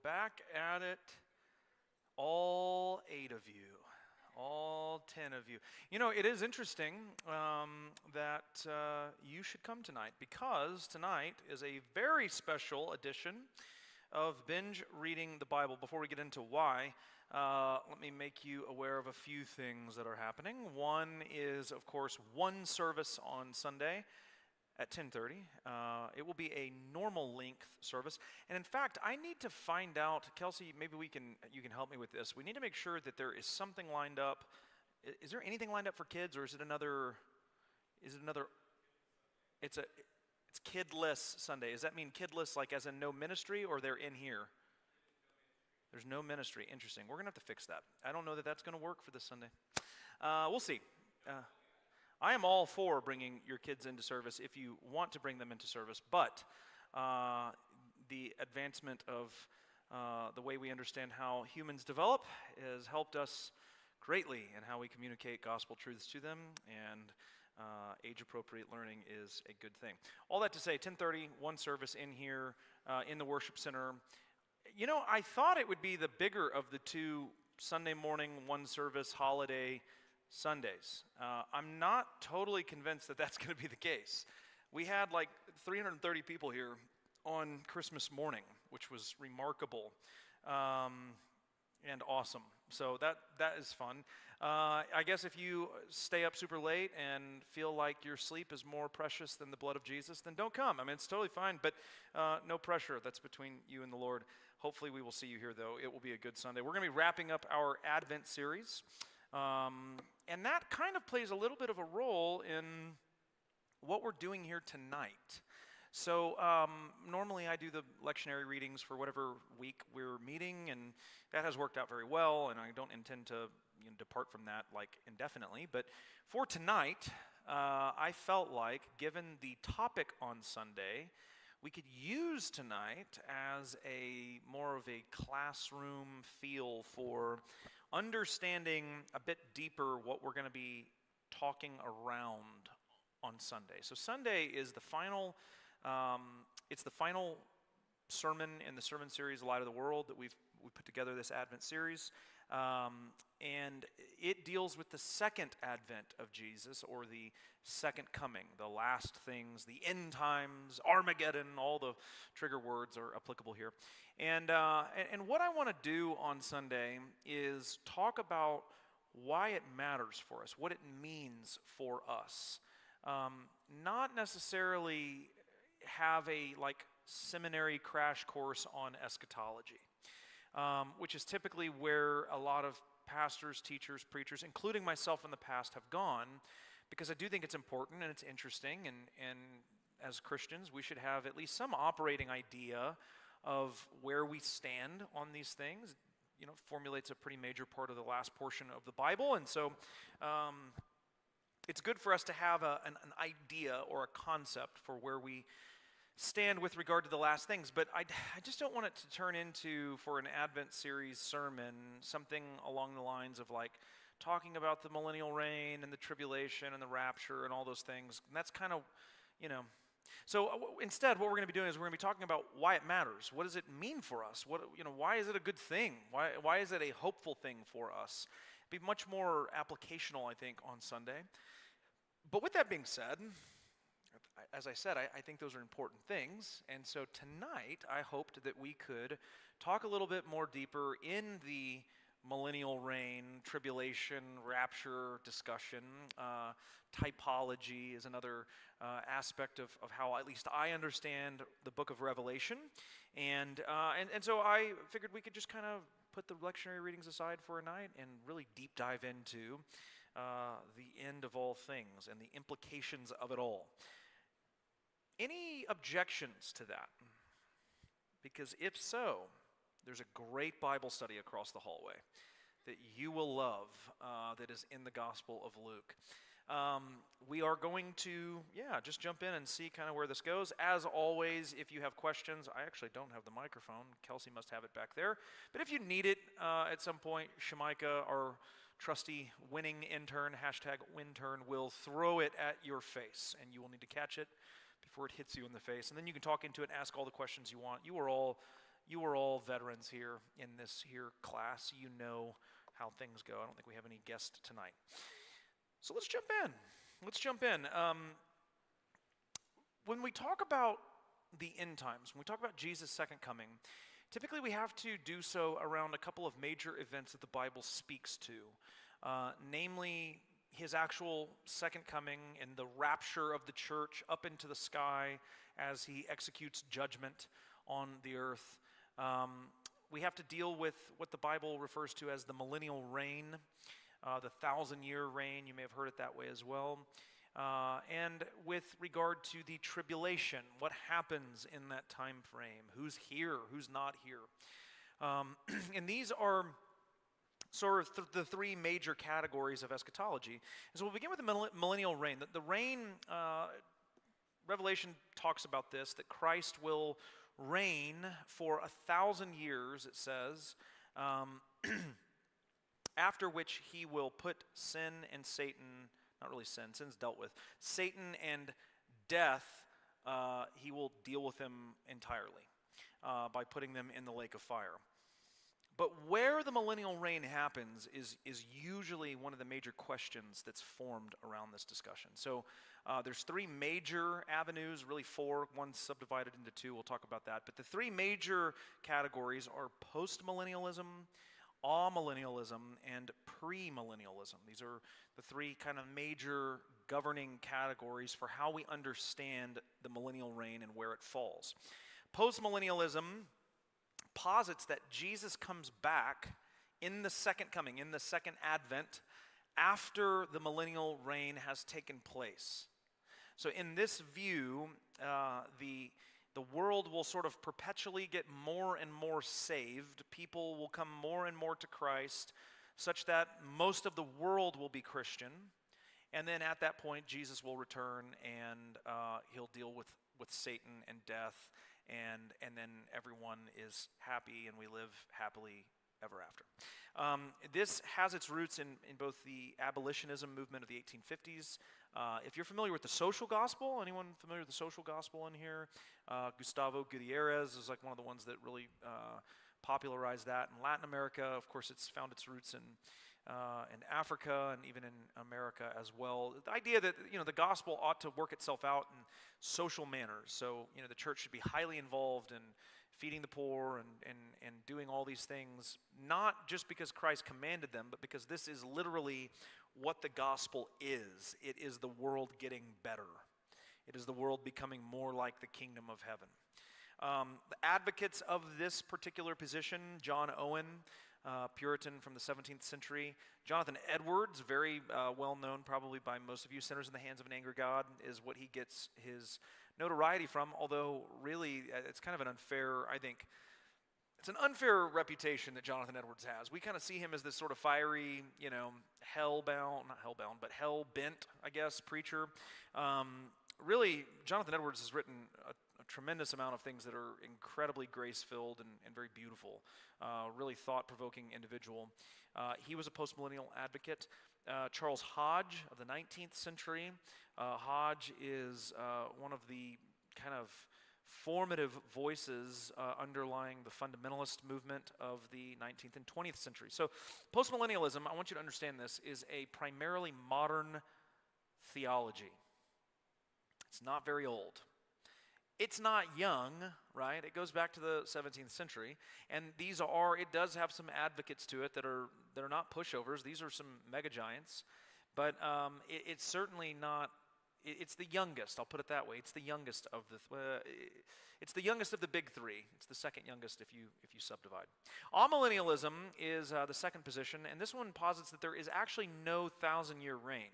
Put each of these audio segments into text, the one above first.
back at it, all 8 of you, all 10 of you. You know, it is interesting that you should come tonight, because tonight is a very special edition of Binge Reading the Bible. Before we get into why, let me make you aware of a few things that are happening. One is, of course, one service on Sunday at 10:30. It will be a normal length service. And in fact, I need to find out, Kelsey, maybe you can help me with this. We need to make sure that there is something lined up. Is there anything lined up for kids, or is it another, it's kidless Sunday. Does that mean kidless like as in no ministry, or they're in here? There's no ministry. Interesting. We're going to have to fix that. I don't know that that's going to work for this Sunday. We'll see. I am all for bringing your kids into service if you want to bring them into service, but the advancement of the way we understand how humans develop has helped us greatly in how we communicate gospel truths to them, and age-appropriate learning is a good thing. All that to say, 10:30, one service in here in the worship center. You know, I thought it would be the bigger of the two Sunday morning, one service holiday Sundays. I'm not totally convinced that that's going to be the case. We had like 330 people here on Christmas morning, which was remarkable and awesome. So that is fun. I guess if you stay up super late and feel like your sleep is more precious than the blood of Jesus, then don't come. I mean, it's totally fine, but no pressure. That's between you and the Lord. Hopefully we will see you here, though. It will be a good Sunday. We're going to be wrapping up our Advent series. And that kind of plays a little bit of a role in what we're doing here tonight. So normally I do the lectionary readings for whatever week we're meeting, and that has worked out very well, and I don't intend to depart from that like indefinitely. But for tonight, I felt like, given the topic on Sunday, we could use tonight as a more of a classroom feel for understanding a bit deeper what we're going to be talking around on Sunday. So Sunday is the final, it's the final sermon in the sermon series, Light of the World, that we put together this Advent series. And it deals with the second advent of Jesus, or the second coming, the last things, the end times, Armageddon, all the trigger words are applicable here. And what I want to do on Sunday is talk about why it matters for us, what it means for us. Not necessarily have a seminary crash course on eschatology, which is typically where a lot of pastors, teachers, preachers, including myself in the past, have gone, because I do think it's important and it's interesting, and as Christians we should have at least some operating idea of where we stand on these things. You know, it formulates a pretty major part of the last portion of the Bible, and so it's good for us to have an idea or a concept for where we stand with regard to the last things. But I just don't want it to turn into, for an Advent series sermon, something along the lines of like talking about the millennial reign and the tribulation and the rapture and all those things. And that's kind of, So instead, what we're going to be doing is we're going to be talking about why it matters. What does it mean for us? Why is it a good thing? Why is it a hopeful thing for us? It'd be much more applicational, I think, on Sunday. But with that being said, as I said, I think those are important things. And so tonight, I hoped that we could talk a little bit more deeper in the millennial reign, tribulation, rapture discussion. Typology is another aspect of how at least I understand the book of Revelation. And so I figured we could just kind of put the lectionary readings aside for a night and really deep dive into the end of all things and the implications of it all. Any objections to that? Because if so, there's a great Bible study across the hallway that you will love that is in the Gospel of Luke. We are going to, just jump in and see kind of where this goes. As always, if you have questions, I actually don't have the microphone. Kelsey must have it back there. But if you need it at some point, Shemaika, our trusty winning intern, #wintern, will throw it at your face, and you will need to catch it before it hits you in the face. And then you can talk into it and ask all the questions you want. You are all you are all veterans here in this here class. You know how things go. I don't think we have any guests tonight. So let's jump in. When we talk about the end times, when we talk about Jesus' second coming, typically we have to do so around a couple of major events that the Bible speaks to, namely his actual second coming and the rapture of the church up into the sky as he executes judgment on the earth. We have to deal with what the Bible refers to as the millennial reign, the 1,000-year reign. You may have heard it that way as well. And with regard to the tribulation, what happens in that time frame? Who's here? Who's not here? And these are sort of the three major categories of eschatology. And so we'll begin with the millennial reign. The reign, Revelation talks about this, that Christ will reign for 1,000 years, it says, after which he will put sin and Satan, not really sin, sin's dealt with, Satan and death, he will deal with them entirely by putting them in the lake of fire. But where the millennial reign happens is usually one of the major questions that's formed around this discussion. So there's three major avenues, really four, one subdivided into two. We'll talk about that. But the three major categories are postmillennialism, amillennialism, and premillennialism. These are the three kind of major governing categories for how we understand the millennial reign and where it falls. Postmillennialism posits that Jesus comes back in the second coming, in the second advent, after the millennial reign has taken place. So in this view, the world will sort of perpetually get more and more saved. People will come more and more to Christ, such that most of the world will be Christian. And then at that point, Jesus will return and he'll deal with Satan and death. And then everyone is happy and we live happily ever after. This has its roots in both the abolitionism movement of the 1850s. If you're familiar with the social gospel, anyone familiar with the social gospel in here? Gustavo Gutierrez is like one of the ones that really popularized that. In Latin America, of course, it's found its roots in Africa and even in America as well. The idea that the gospel ought to work itself out in social manners. So the church should be highly involved in feeding the poor and doing all these things, not just because Christ commanded them, but because this is literally what the gospel is. It is the world getting better. It is the world becoming more like the kingdom of heaven. The advocates of this particular position, John Owen, Puritan from the 17th century. Jonathan Edwards, very well known probably by most of you, Sinners in the Hands of an Angry God, is what he gets his notoriety from, although really it's kind of an unfair, I think, it's an unfair reputation that Jonathan Edwards has. We kind of see him as this sort of fiery, hell-bent, I guess, preacher. Really, Jonathan Edwards has written a tremendous amount of things that are incredibly grace-filled and very beautiful, really thought-provoking individual. He was a postmillennial advocate. Charles Hodge of the 19th century. Hodge is one of the kind of formative voices underlying the fundamentalist movement of the 19th and 20th century. So postmillennialism, I want you to understand this, is a primarily modern theology. It's not very old. It's not young, right? It goes back to the 17th century, and it does have some advocates to it that are not pushovers. These are some mega giants, but it's certainly not. It's the youngest. I'll put it that way. It's the youngest of the big three. It's the second youngest if you subdivide. Amillennialism is the second position, and this one posits that there is actually no 1,000-year reign.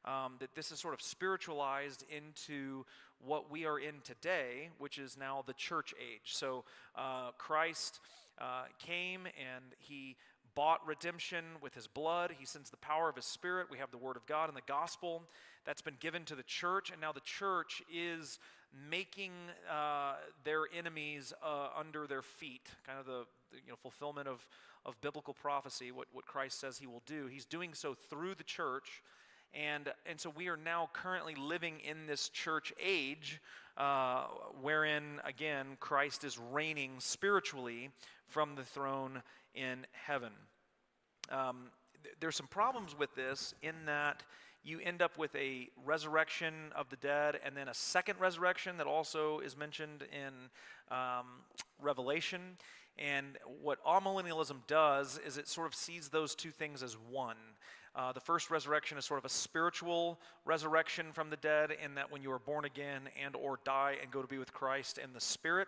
That this is sort of spiritualized into what we are in today, which is now the church age. So Christ came and he bought redemption with his blood. He sends the power of his Spirit. We have the Word of God and the gospel that's been given to the church, and now the church is making their enemies under their feet, kind of the fulfillment of biblical prophecy, what Christ says he will do. He's doing so through the church. And so we are now currently living in this church age wherein, again, Christ is reigning spiritually from the throne in heaven. There's some problems with this in that you end up with a resurrection of the dead and then a second resurrection that also is mentioned in Revelation. And what amillennialism does is it sort of sees those two things as one. The first resurrection is sort of a spiritual resurrection from the dead in that when you are born again and or die and go to be with Christ in the spirit.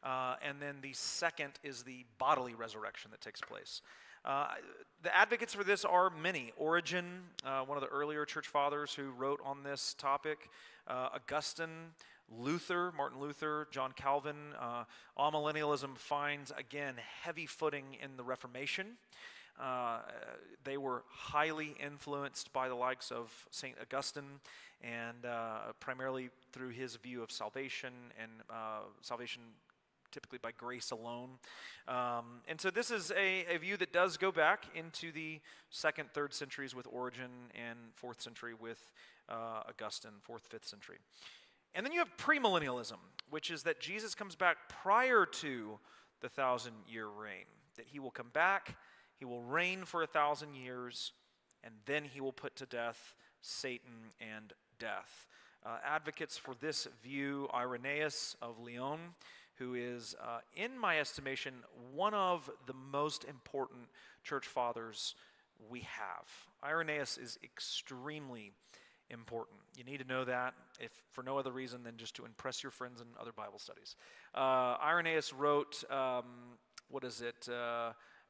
And then the second is the bodily resurrection that takes place. The advocates for this are many. Origen, one of the earlier church fathers who wrote on this topic, Augustine, Luther, Martin Luther, John Calvin. Amillennialism finds, again, heavy footing in the Reformation. They were highly influenced by the likes of St. Augustine and primarily through his view of salvation and salvation typically by grace alone. And so this is a view that does go back into the 2nd, 3rd centuries with Origen and 4th century with Augustine, 4th, 5th century. And then you have premillennialism, which is that Jesus comes back prior to the 1,000-year reign, that he will come back, he will reign for 1,000 years, and then he will put to death Satan and death. Advocates for this view, Irenaeus of Lyon, who is, in my estimation, one of the most important church fathers we have. Irenaeus is extremely important. You need to know that, if for no other reason than just to impress your friends in other Bible studies. Irenaeus wrote,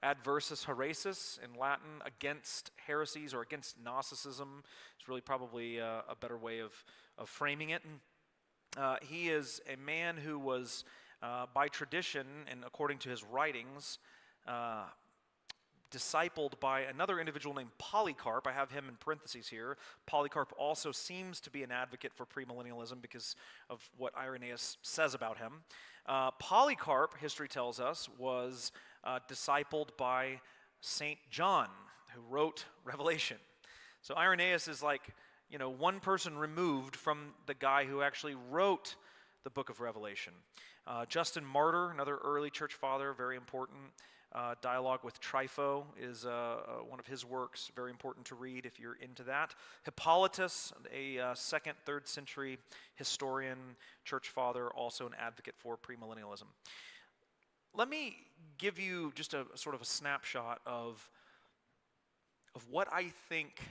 Adversus Haeresis in Latin, against heresies or against Gnosticism. It's really probably a better way of framing it. He is a man who was, by tradition and according to his writings, discipled by another individual named Polycarp. I have him in parentheses here. Polycarp also seems to be an advocate for premillennialism because of what Irenaeus says about him. Polycarp, history tells us, was discipled by St. John, who wrote Revelation. So Irenaeus is like, one person removed from the guy who actually wrote the book of Revelation. Justin Martyr, another early church father, very important. Dialogue with Trypho is one of his works, very important to read if you're into that. Hippolytus, a 2nd, 3rd century historian, church father, also an advocate for premillennialism. Let me give you just a sort of a snapshot of what I think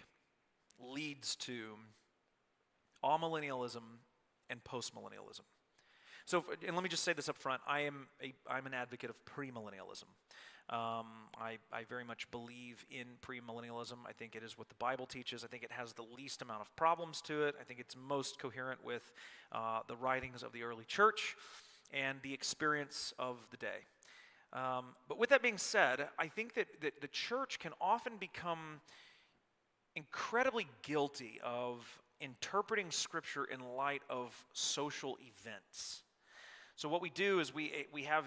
leads to amillennialism and postmillennialism. So, and let me just say this up front, I'm an advocate of premillennialism. I very much believe in premillennialism. I think it is what the Bible teaches. I think it has the least amount of problems to it. I think it's most coherent with the writings of the early church and the experience of the day. But with that being said, I think that the church can often become incredibly guilty of interpreting Scripture in light of social events. So what we do is we have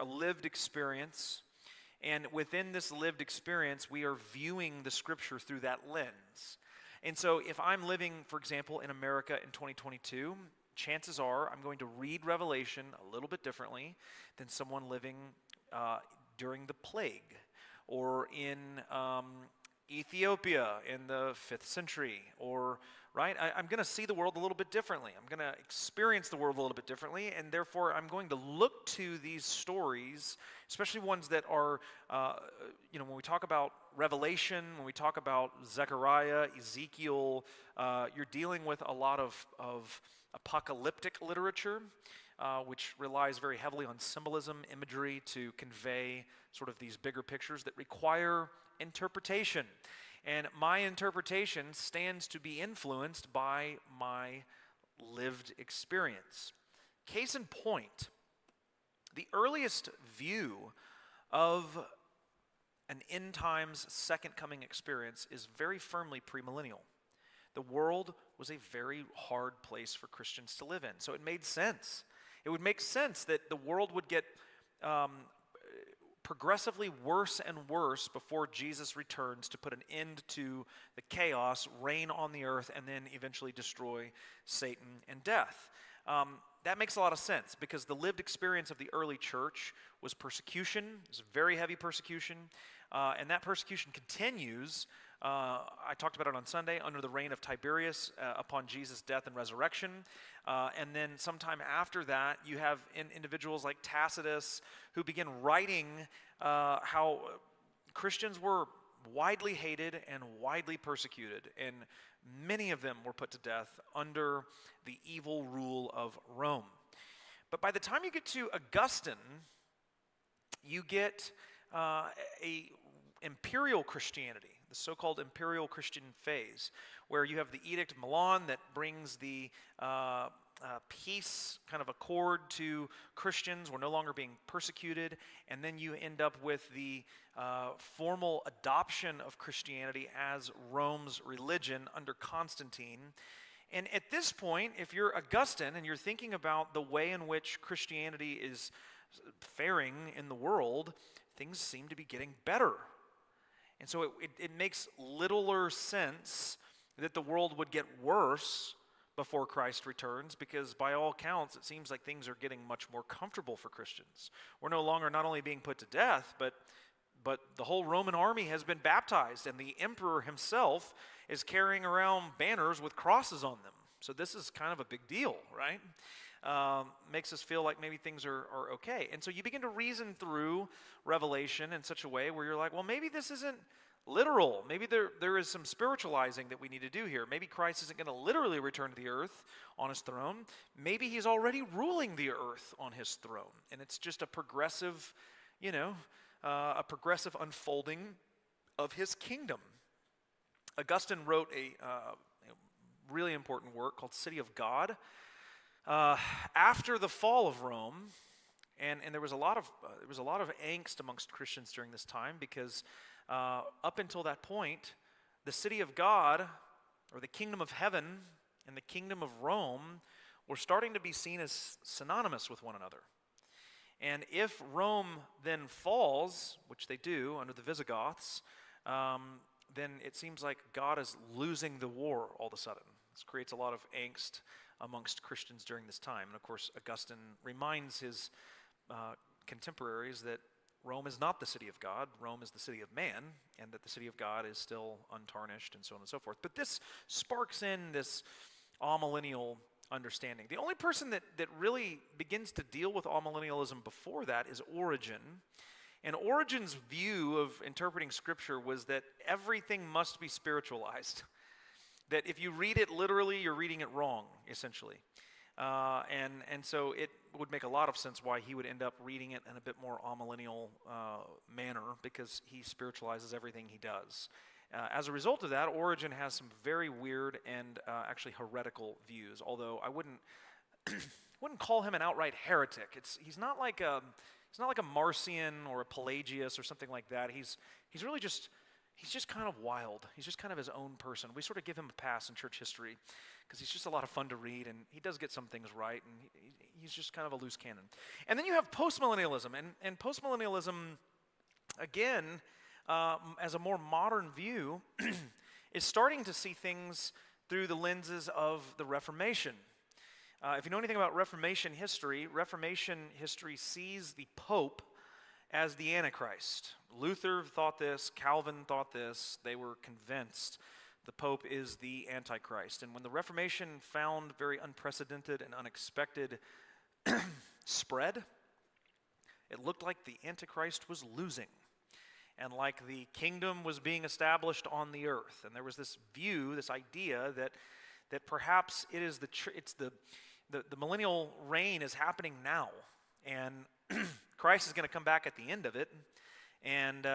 a lived experience, and within this lived experience, we are viewing the Scripture through that lens. And so if I'm living, for example, in America in 2022, chances are I'm going to read Revelation a little bit differently than someone living during the plague or in Ethiopia in the 5th century, or I'm going to see the world a little bit differently. I'm going to experience the world a little bit differently, and therefore I'm going to look to these stories, especially ones that are, when we talk about Revelation, when we talk about Zechariah, Ezekiel, you're dealing with a lot of apocalyptic literature, which relies very heavily on symbolism, imagery to convey sort of these bigger pictures that require interpretation. And my interpretation stands to be influenced by my lived experience. Case in point, the earliest view of an end times second coming experience is very firmly premillennial. The world was a very hard place for Christians to live in, so it made sense. It would make sense that the world would get progressively worse and worse before Jesus returns to put an end to the chaos, reign on the earth, and then eventually destroy Satan and death. That makes a lot of sense because the lived experience of the early church was persecution. It was very heavy persecution, and that persecution continues. I talked about it on Sunday, under the reign of Tiberius upon Jesus' death and resurrection. And then sometime after that, you have individuals like Tacitus who begin writing how Christians were widely hated and widely persecuted. And many of them were put to death under the evil rule of Rome. But by the time you get to Augustine, you get a imperial Christianity, the so-called imperial Christian phase, where you have the Edict of Milan that brings the peace kind of accord to Christians. We're no longer being persecuted. And then you end up with the formal adoption of Christianity as Rome's religion under Constantine. And at this point, if you're Augustine and you're thinking about the way in which Christianity is faring in the world, things seem to be getting better. And so it makes littler sense that the world would get worse before Christ returns, because by all counts, it seems like things are getting much more comfortable for Christians. We're no longer not only being put to death, but the whole Roman army has been baptized, and the emperor himself is carrying around banners with crosses on them. So this is kind of a big deal, right? Makes us feel like maybe things are okay. And so you begin to reason through Revelation in such a way where you're like, well, maybe this isn't literal. Maybe there is some spiritualizing that we need to do here. Maybe Christ isn't going to literally return to the earth on his throne. Maybe he's already ruling the earth on his throne. And it's just a progressive, a progressive unfolding of his kingdom. Augustine wrote a really important work called City of God. After the fall of Rome, and there was a lot of angst amongst Christians during this time, because up until that point, the city of God, or the kingdom of heaven, and the kingdom of Rome were starting to be seen as synonymous with one another. And if Rome then falls, which they do under the Visigoths, then it seems like God is losing the war all of a sudden. This creates a lot of angst amongst Christians during this time. And of course, Augustine reminds his contemporaries that Rome is not the city of God. Rome is the city of man, and that the city of God is still untarnished, and so on and so forth. But this sparks in this amillennial understanding. The only person that really begins to deal with amillennialism before that is Origen. And Origen's view of interpreting Scripture was that everything must be spiritualized. That if you read it literally, you're reading it wrong, essentially. And so it would make a lot of sense why he would end up reading it in a bit more amillennial manner, because he spiritualizes everything he does. As a result of that, Origen has some very weird and actually heretical views, although I wouldn't call him an outright heretic. He's not like a Marcion or a Pelagius or something like that. He's really just kind of wild. He's just kind of his own person. We sort of give him a pass in church history because he's just a lot of fun to read, and he does get some things right, and he's just kind of a loose cannon. And then you have postmillennialism, and postmillennialism, again, as a more modern view, is starting to see things through the lenses of the Reformation. If you know anything about Reformation history sees the Pope as the Antichrist. Luther thought this, Calvin thought this. They were convinced the Pope is the Antichrist. And when the Reformation found very unprecedented and unexpected spread, it looked like the Antichrist was losing, and like the kingdom was being established on the earth. And there was this view, this idea that perhaps it is the millennial reign is happening now, and Christ is going to come back at the end of it, and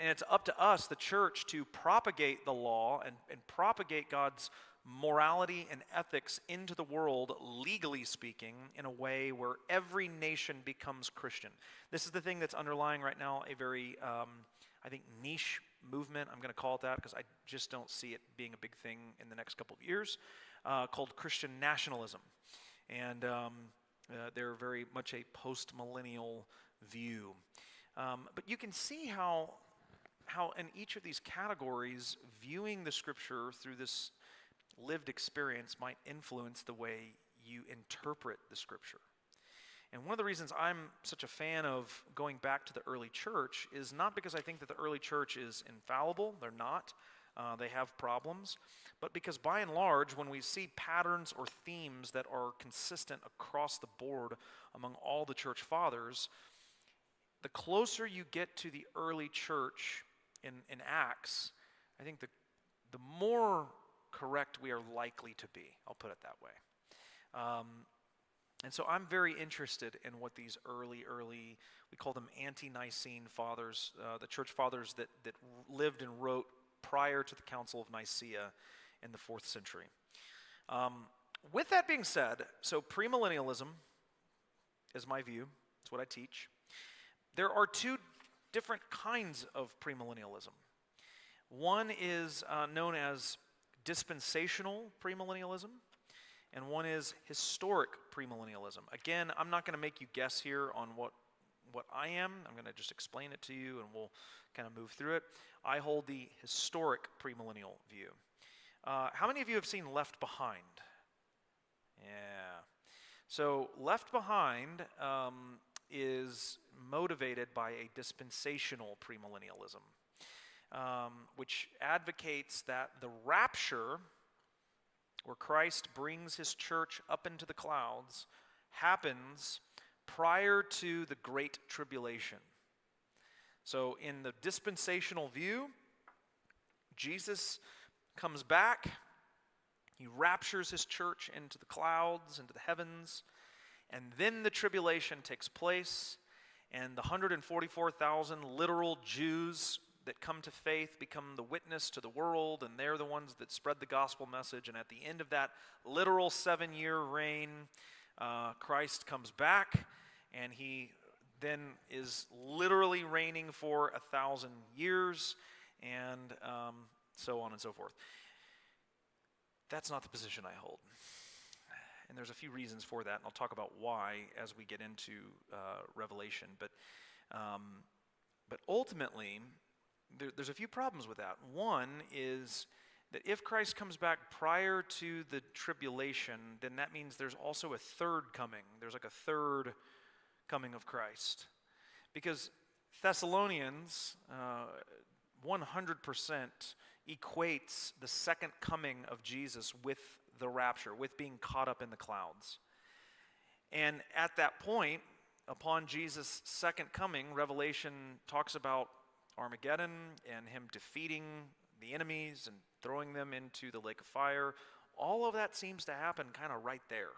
it's up to us, the church, to propagate the law and propagate God's morality and ethics into the world, legally speaking, in a way where every nation becomes Christian. This is the thing that's underlying right now a very, I think, niche movement. I'm going to call it that because I just don't see it being a big thing in the next couple of years, called Christian nationalism. And they're very much a post-millennial view. But you can see how in each of these categories, viewing the Scripture through this lived experience might influence the way you interpret the Scripture. And one of the reasons I'm such a fan of going back to the early church is not because I think that the early church is infallible. They're not. They have problems. But because by and large, when we see patterns or themes that are consistent across the board among all the church fathers, the closer you get to the early church in Acts, I think the more correct we are likely to be. I'll put it that way. And so I'm very interested in what these early, we call them ante-Nicene fathers, the church fathers that lived and wrote prior to the Council of Nicaea in the 4th century. With that being said, so premillennialism is my view. It's what I teach. There are two different kinds of premillennialism. One is known as dispensational premillennialism, and one is historic premillennialism. Again, I'm not going to make you guess here on what I am. I'm going to just explain it to you, and we'll kind of move through it. I hold the historic premillennial view. How many of you have seen Left Behind? Yeah. So Left Behind is motivated by a dispensational premillennialism, which advocates that the rapture, where Christ brings his church up into the clouds, happens prior to the Great Tribulation. So in the dispensational view, Jesus comes back, he raptures his church into the clouds, into the heavens, and then the tribulation takes place, and the 144,000 literal Jews that come to faith become the witness to the world, and they're the ones that spread the gospel message. And at the end of that literal 7-year reign, Christ comes back, and he then is literally reigning for 1,000 years, and so on and so forth. That's not the position I hold. And there's a few reasons for that, and I'll talk about why as we get into Revelation. But ultimately, there's a few problems with that. One is that if Christ comes back prior to the tribulation, then that means there's also a third coming. There's like a third coming of Christ. Because Thessalonians 100% equates the second coming of Jesus with the rapture, with being caught up in the clouds. And at that point, upon Jesus' second coming, Revelation talks about Armageddon and him defeating the enemies and throwing them into the lake of fire. All of that seems to happen kind of right there.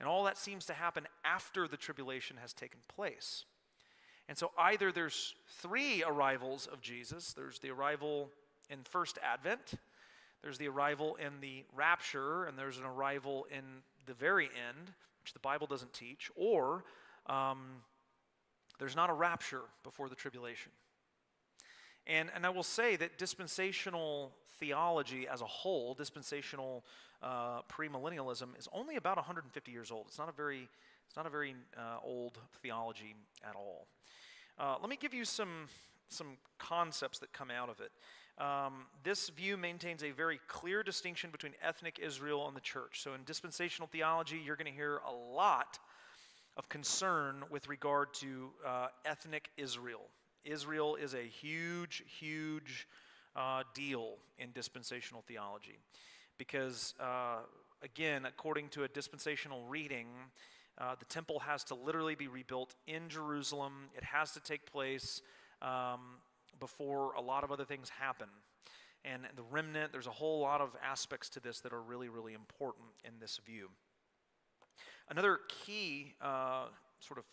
And all that seems to happen after the tribulation has taken place. And so either there's 3 arrivals of Jesus. There's the arrival in first advent, there's the arrival in the rapture, and there's an arrival in the very end, which the Bible doesn't teach, or there's not a rapture before the tribulation. And I will say that dispensational theology as a whole, dispensational premillennialism, is only about 150 years old. It's not a very old theology at all. Let me give you some concepts that come out of it. This view maintains a very clear distinction between ethnic Israel and the church. So in dispensational theology, you're going to hear a lot of concern with regard to ethnic Israel. Israel is a huge deal in dispensational theology because, again, according to a dispensational reading, the temple has to literally be rebuilt in Jerusalem. It has to take place before a lot of other things happen. And the remnant, there's a whole lot of aspects to this that are really important in this view. Another key sort of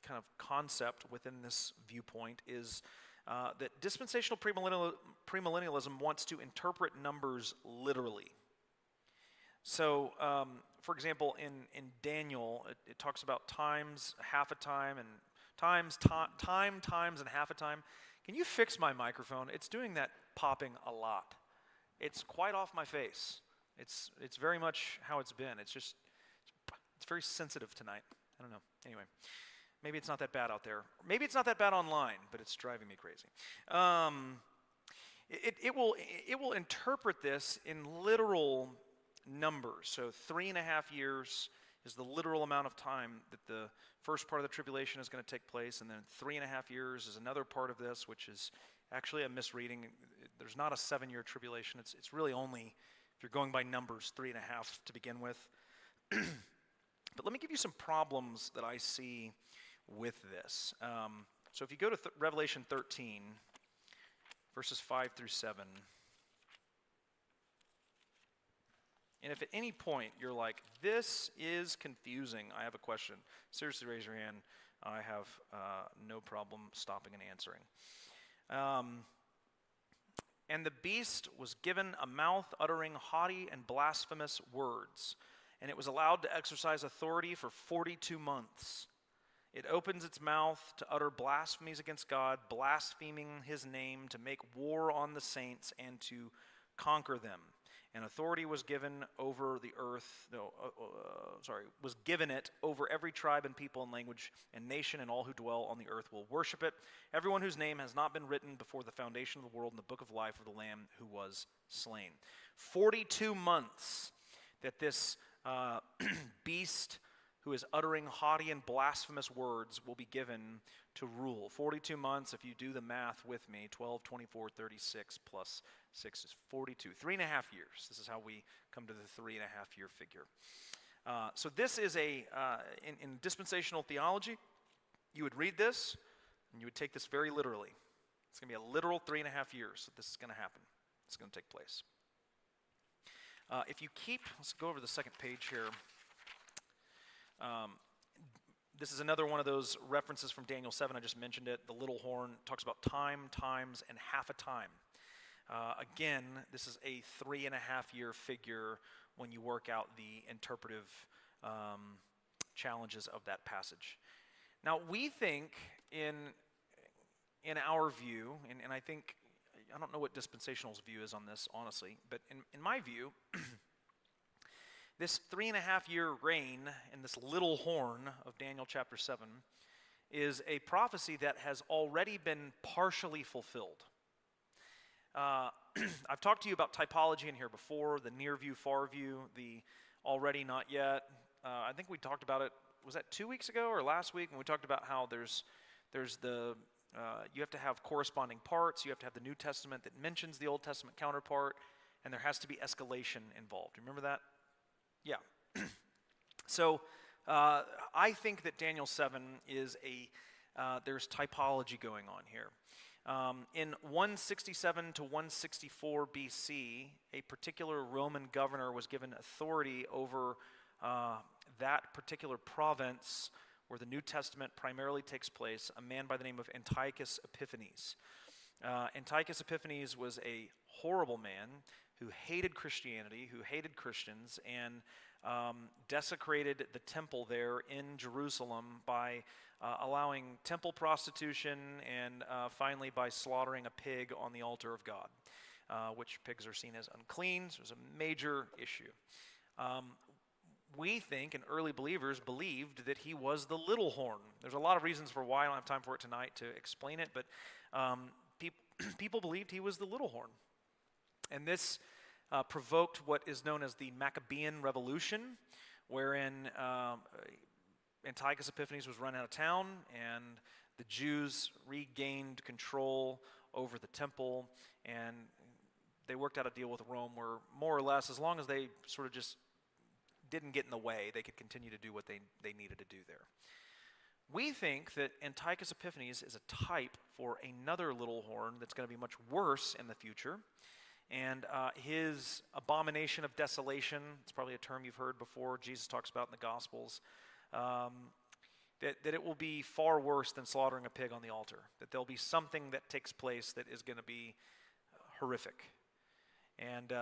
kind of concept within this viewpoint is that dispensational premillennialism wants to interpret numbers literally. So, for example, in Daniel, it talks about times, half a time, and times, and half a time. Can you fix my microphone? It's doing that popping a lot. It's quite off my face. It's very much how it's been. It's very sensitive tonight. I don't know. Anyway, Maybe it's not that bad out there. Maybe it's not that bad online, but it's driving me crazy. It will interpret this in literal numbers. So 3.5 years is the literal amount of time that the first part of the tribulation is going to take place, and then 3.5 years is another part of this, which is actually a misreading. There's not a 7-year tribulation. It's really only, if you're going by numbers, 3.5 to begin with. But let me give you some problems that I see with this. So if you go to Revelation 13, verses 5 through 7, and if at any point you're like, this is confusing, I have a question, seriously raise your hand. I have no problem stopping and answering. And the beast was given a mouth uttering haughty and blasphemous words, and it was allowed to exercise authority for 42 months. It opens its mouth to utter blasphemies against God, blaspheming his name, to make war on the saints and to conquer them. And authority was given over the earth, was given it over every tribe and people and language and nation, and all who dwell on the earth will worship it. Everyone whose name has not been written before the foundation of the world in the book of life of the Lamb who was slain. 42 months that this beast who is uttering haughty and blasphemous words will be given to rule. 42 months, if you do the math with me, 12, 24, 36 plus 6 is 42. 3.5 years. This is how we come to the 3.5 year figure. So this is in dispensational theology, you would read this and you would take this very literally. It's going to be a literal 3.5 years that this is going to happen. It's going to take place. Let's go over the second page here. This is another one of those references from Daniel 7. I just mentioned it. The little horn talks about time, times, and half a time. Again, this is a 3.5 year figure when you work out the interpretive challenges of that passage. Now, we think in our view, and I think, I don't know what dispensational's view is on this, honestly, but in my view, this 3.5 year reign in this little horn of Daniel chapter 7 is a prophecy that has already been partially fulfilled. I've talked to you about typology in here before, the near view, far view, the already, not yet. I think we talked about it, was that 2 weeks ago or last week, when we talked about how there's the, you have to have corresponding parts, you have to have the New Testament that mentions the Old Testament counterpart, and there has to be escalation involved. Remember that? Yeah. So I think that Daniel 7 is there's typology going on here. In 167 to 164 BC, a particular Roman governor was given authority over that particular province where the New Testament primarily takes place, a man by the name of Antiochus Epiphanes. Antiochus Epiphanes was a horrible man who hated Christianity, who hated Christians, and desecrated the temple there in Jerusalem by allowing temple prostitution and finally by slaughtering a pig on the altar of God, which pigs are seen as unclean. So it was a major issue. We think, and early believers believed, that he was the little horn. There's a lot of reasons for why. I don't have time for it tonight to explain it, but people believed he was the little horn. And this provoked what is known as the Maccabean Revolution, wherein Antiochus Epiphanes was run out of town, and the Jews regained control over the temple, and they worked out a deal with Rome where, more or less, as long as they sort of just didn't get in the way, they could continue to do what they needed to do there. We think that Antiochus Epiphanes is a type for another little horn that's going to be much worse in the future. And his abomination of desolation, it's probably a term you've heard before, Jesus talks about in the Gospels, that it will be far worse than slaughtering a pig on the altar, that there'll be something that takes place that is going to be horrific. And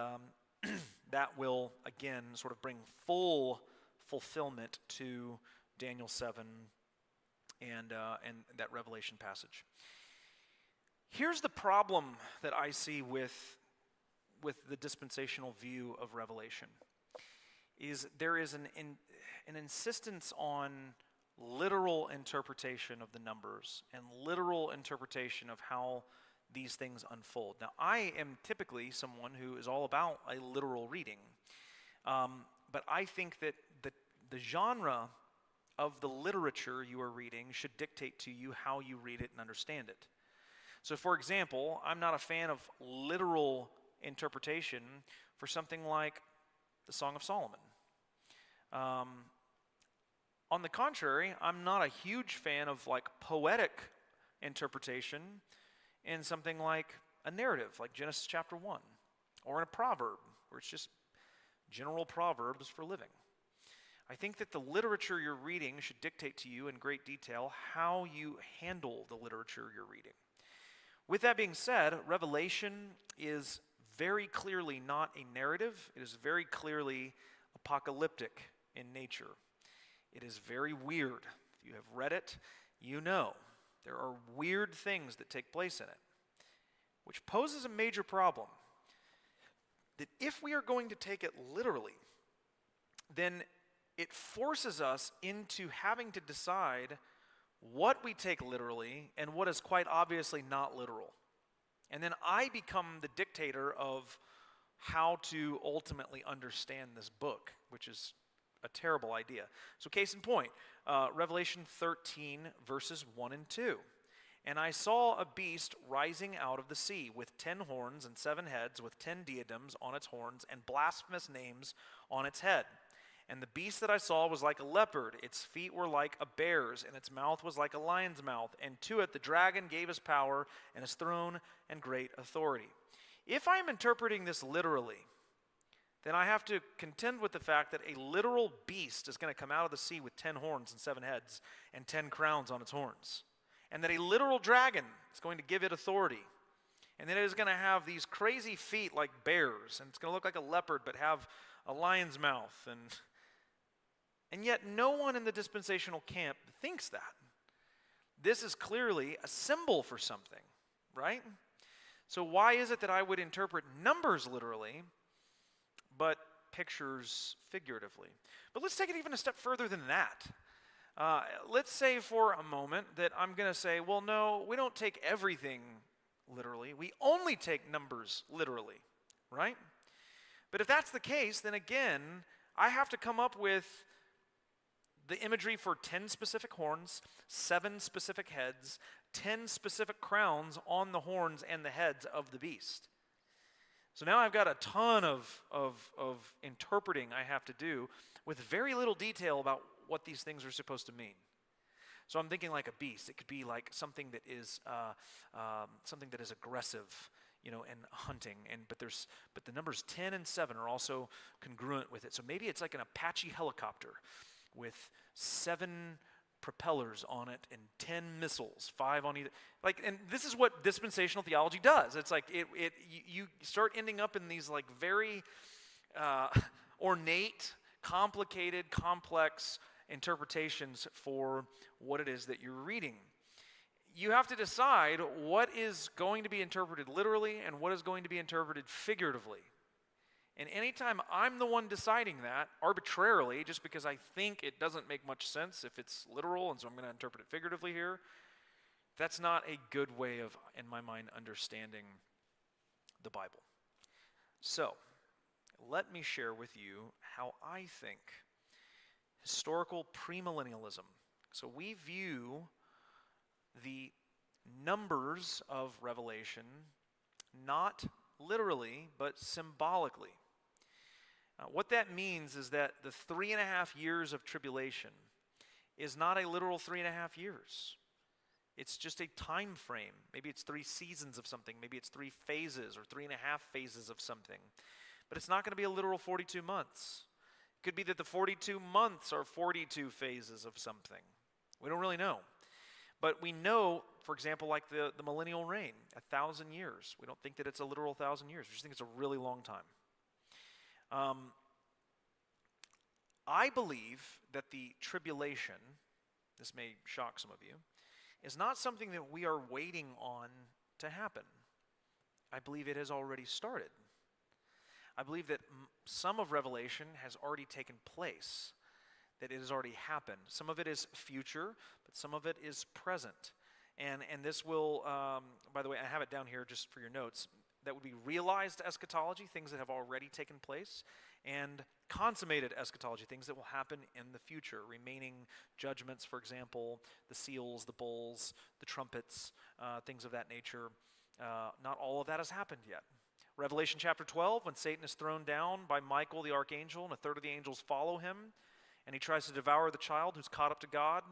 that will, again, sort of bring full fulfillment to Daniel 7 and that Revelation passage. Here's the problem that I see with the dispensational view of Revelation, is there is an insistence on literal interpretation of the numbers and literal interpretation of how these things unfold. Now, I am typically someone who is all about a literal reading, but I think that the genre of the literature you are reading should dictate to you how you read it and understand it. So, for example, I'm not a fan of literal interpretation for something like the Song of Solomon. On the contrary, I'm not a huge fan of like poetic interpretation in something like a narrative, like Genesis chapter 1, or in a proverb, where it's just general proverbs for living. I think that the literature you're reading should dictate to you in great detail how you handle the literature you're reading. With that being said, Revelation is very clearly not a narrative. It is very clearly apocalyptic in nature. It is very weird. If you have read it, you know there are weird things that take place in it, which poses a major problem. That if we are going to take it literally, then it forces us into having to decide what we take literally and what is quite obviously not literal. And then I become the dictator of how to ultimately understand this book, which is a terrible idea. So case in point, Revelation 13, verses 1 and 2. And I saw a beast rising out of the sea with 10 horns and 7 heads, with 10 diadems on its horns and blasphemous names on its head. And the beast that I saw was like a leopard, its feet were like a bear's, and its mouth was like a lion's mouth. And to it the dragon gave his power and his throne and great authority. If I am interpreting this literally, then I have to contend with the fact that a literal beast is going to come out of the sea with 10 horns and 7 heads and 10 crowns on its horns. And that a literal dragon is going to give it authority. And that it is going to have these crazy feet like bears, and it's going to look like a leopard but have a lion's mouth. And yet no one in the dispensational camp thinks that. This is clearly a symbol for something, right? So why is it that I would interpret numbers literally, but pictures figuratively? But let's take it even a step further than that. Let's say for a moment that I'm going to say, well, no, we don't take everything literally. We only take numbers literally, right? But if that's the case, then again, I have to come up with the imagery for 10 specific horns, 7 specific heads, 10 specific crowns on the horns and the heads of the beast. So now I've got a ton of interpreting I have to do with very little detail about what these things are supposed to mean. So I'm thinking like a beast. It could be like something that is aggressive, and hunting. But the numbers 10 and 7 are also congruent with it. So maybe it's like an Apache helicopter with 7 propellers on it and 10 missiles, 5 on either. And this is what dispensational theology does. It's like you start ending up in these like very ornate, complicated, complex interpretations for what it is that you're reading. You have to decide what is going to be interpreted literally and what is going to be interpreted figuratively. And anytime I'm the one deciding that arbitrarily, just because I think it doesn't make much sense if it's literal, and so I'm going to interpret it figuratively here, that's not a good way of, in my mind, understanding the Bible. So, let me share with you how I think historical premillennialism. So we view the numbers of Revelation not literally, but symbolically. What that means is that the 3.5 years of tribulation is not a literal 3.5 years. It's just a time frame. Maybe it's 3 seasons of something. Maybe it's 3 phases or 3.5 phases of something. But it's not going to be a literal 42 months. It could be that the 42 months are 42 phases of something. We don't really know. But we know, for example, like the millennial reign, 1,000 years. We don't think that it's a literal 1,000 years. We just think it's a really long time. I believe that the tribulation, this may shock some of you, is not something that we are waiting on to happen. I believe it has already started. I believe that some of Revelation has already taken place. that it has already happened. Some of it is future, but some of it is present. And this will, by the way, I have it down here just for your notes, that would be realized eschatology, things that have already taken place, and consummated eschatology, things that will happen in the future, remaining judgments, for example, the seals, the bowls, the trumpets, things of that nature. Not all of that has happened yet. Revelation chapter 12, when Satan is thrown down by Michael the archangel, and a third of the angels follow him, and he tries to devour the child who's caught up to God,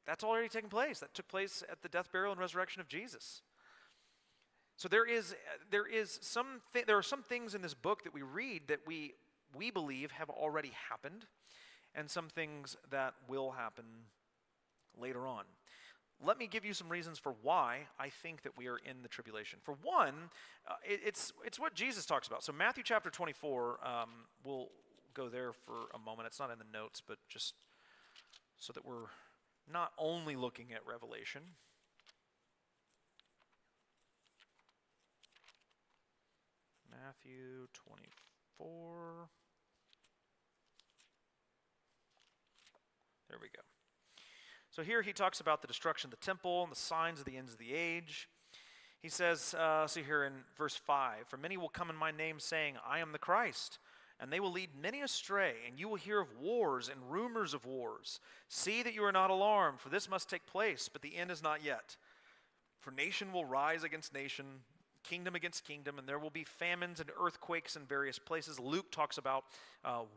that's already taken place. That took place at the death, burial, and resurrection of Jesus. So there are some things in this book that we read that we believe have already happened, and some things that will happen later on. Let me give you some reasons for why I think that we are in the tribulation. For one, it's what Jesus talks about. So Matthew chapter 24, we'll go there for a moment. It's not in the notes, but just so that we're not only looking at Revelation. Matthew 24. There we go. So here he talks about the destruction of the temple and the signs of the ends of the age. He says, see here in verse 5, "For many will come in my name, saying, I am the Christ, and they will lead many astray, and you will hear of wars and rumors of wars. See that you are not alarmed, for this must take place, but the end is not yet. For nation will rise against nation, kingdom against kingdom, and there will be famines and earthquakes in various places." Luke talks about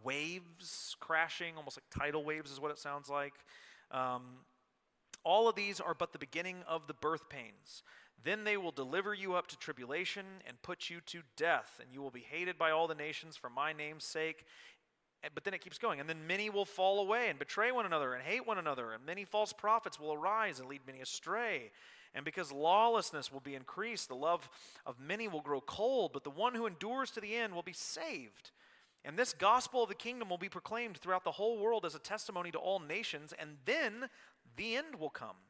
waves crashing, almost like tidal waves is what it sounds like. All of these are but the beginning of the birth pains. Then they will deliver you up to tribulation and put you to death, and you will be hated by all the nations for my name's sake. But then it keeps going. "And then many will fall away and betray one another and hate one another, and many false prophets will arise and lead many astray. And because lawlessness will be increased, the love of many will grow cold, but the one who endures to the end will be saved. And this gospel of the kingdom will be proclaimed throughout the whole world as a testimony to all nations, and then the end will come."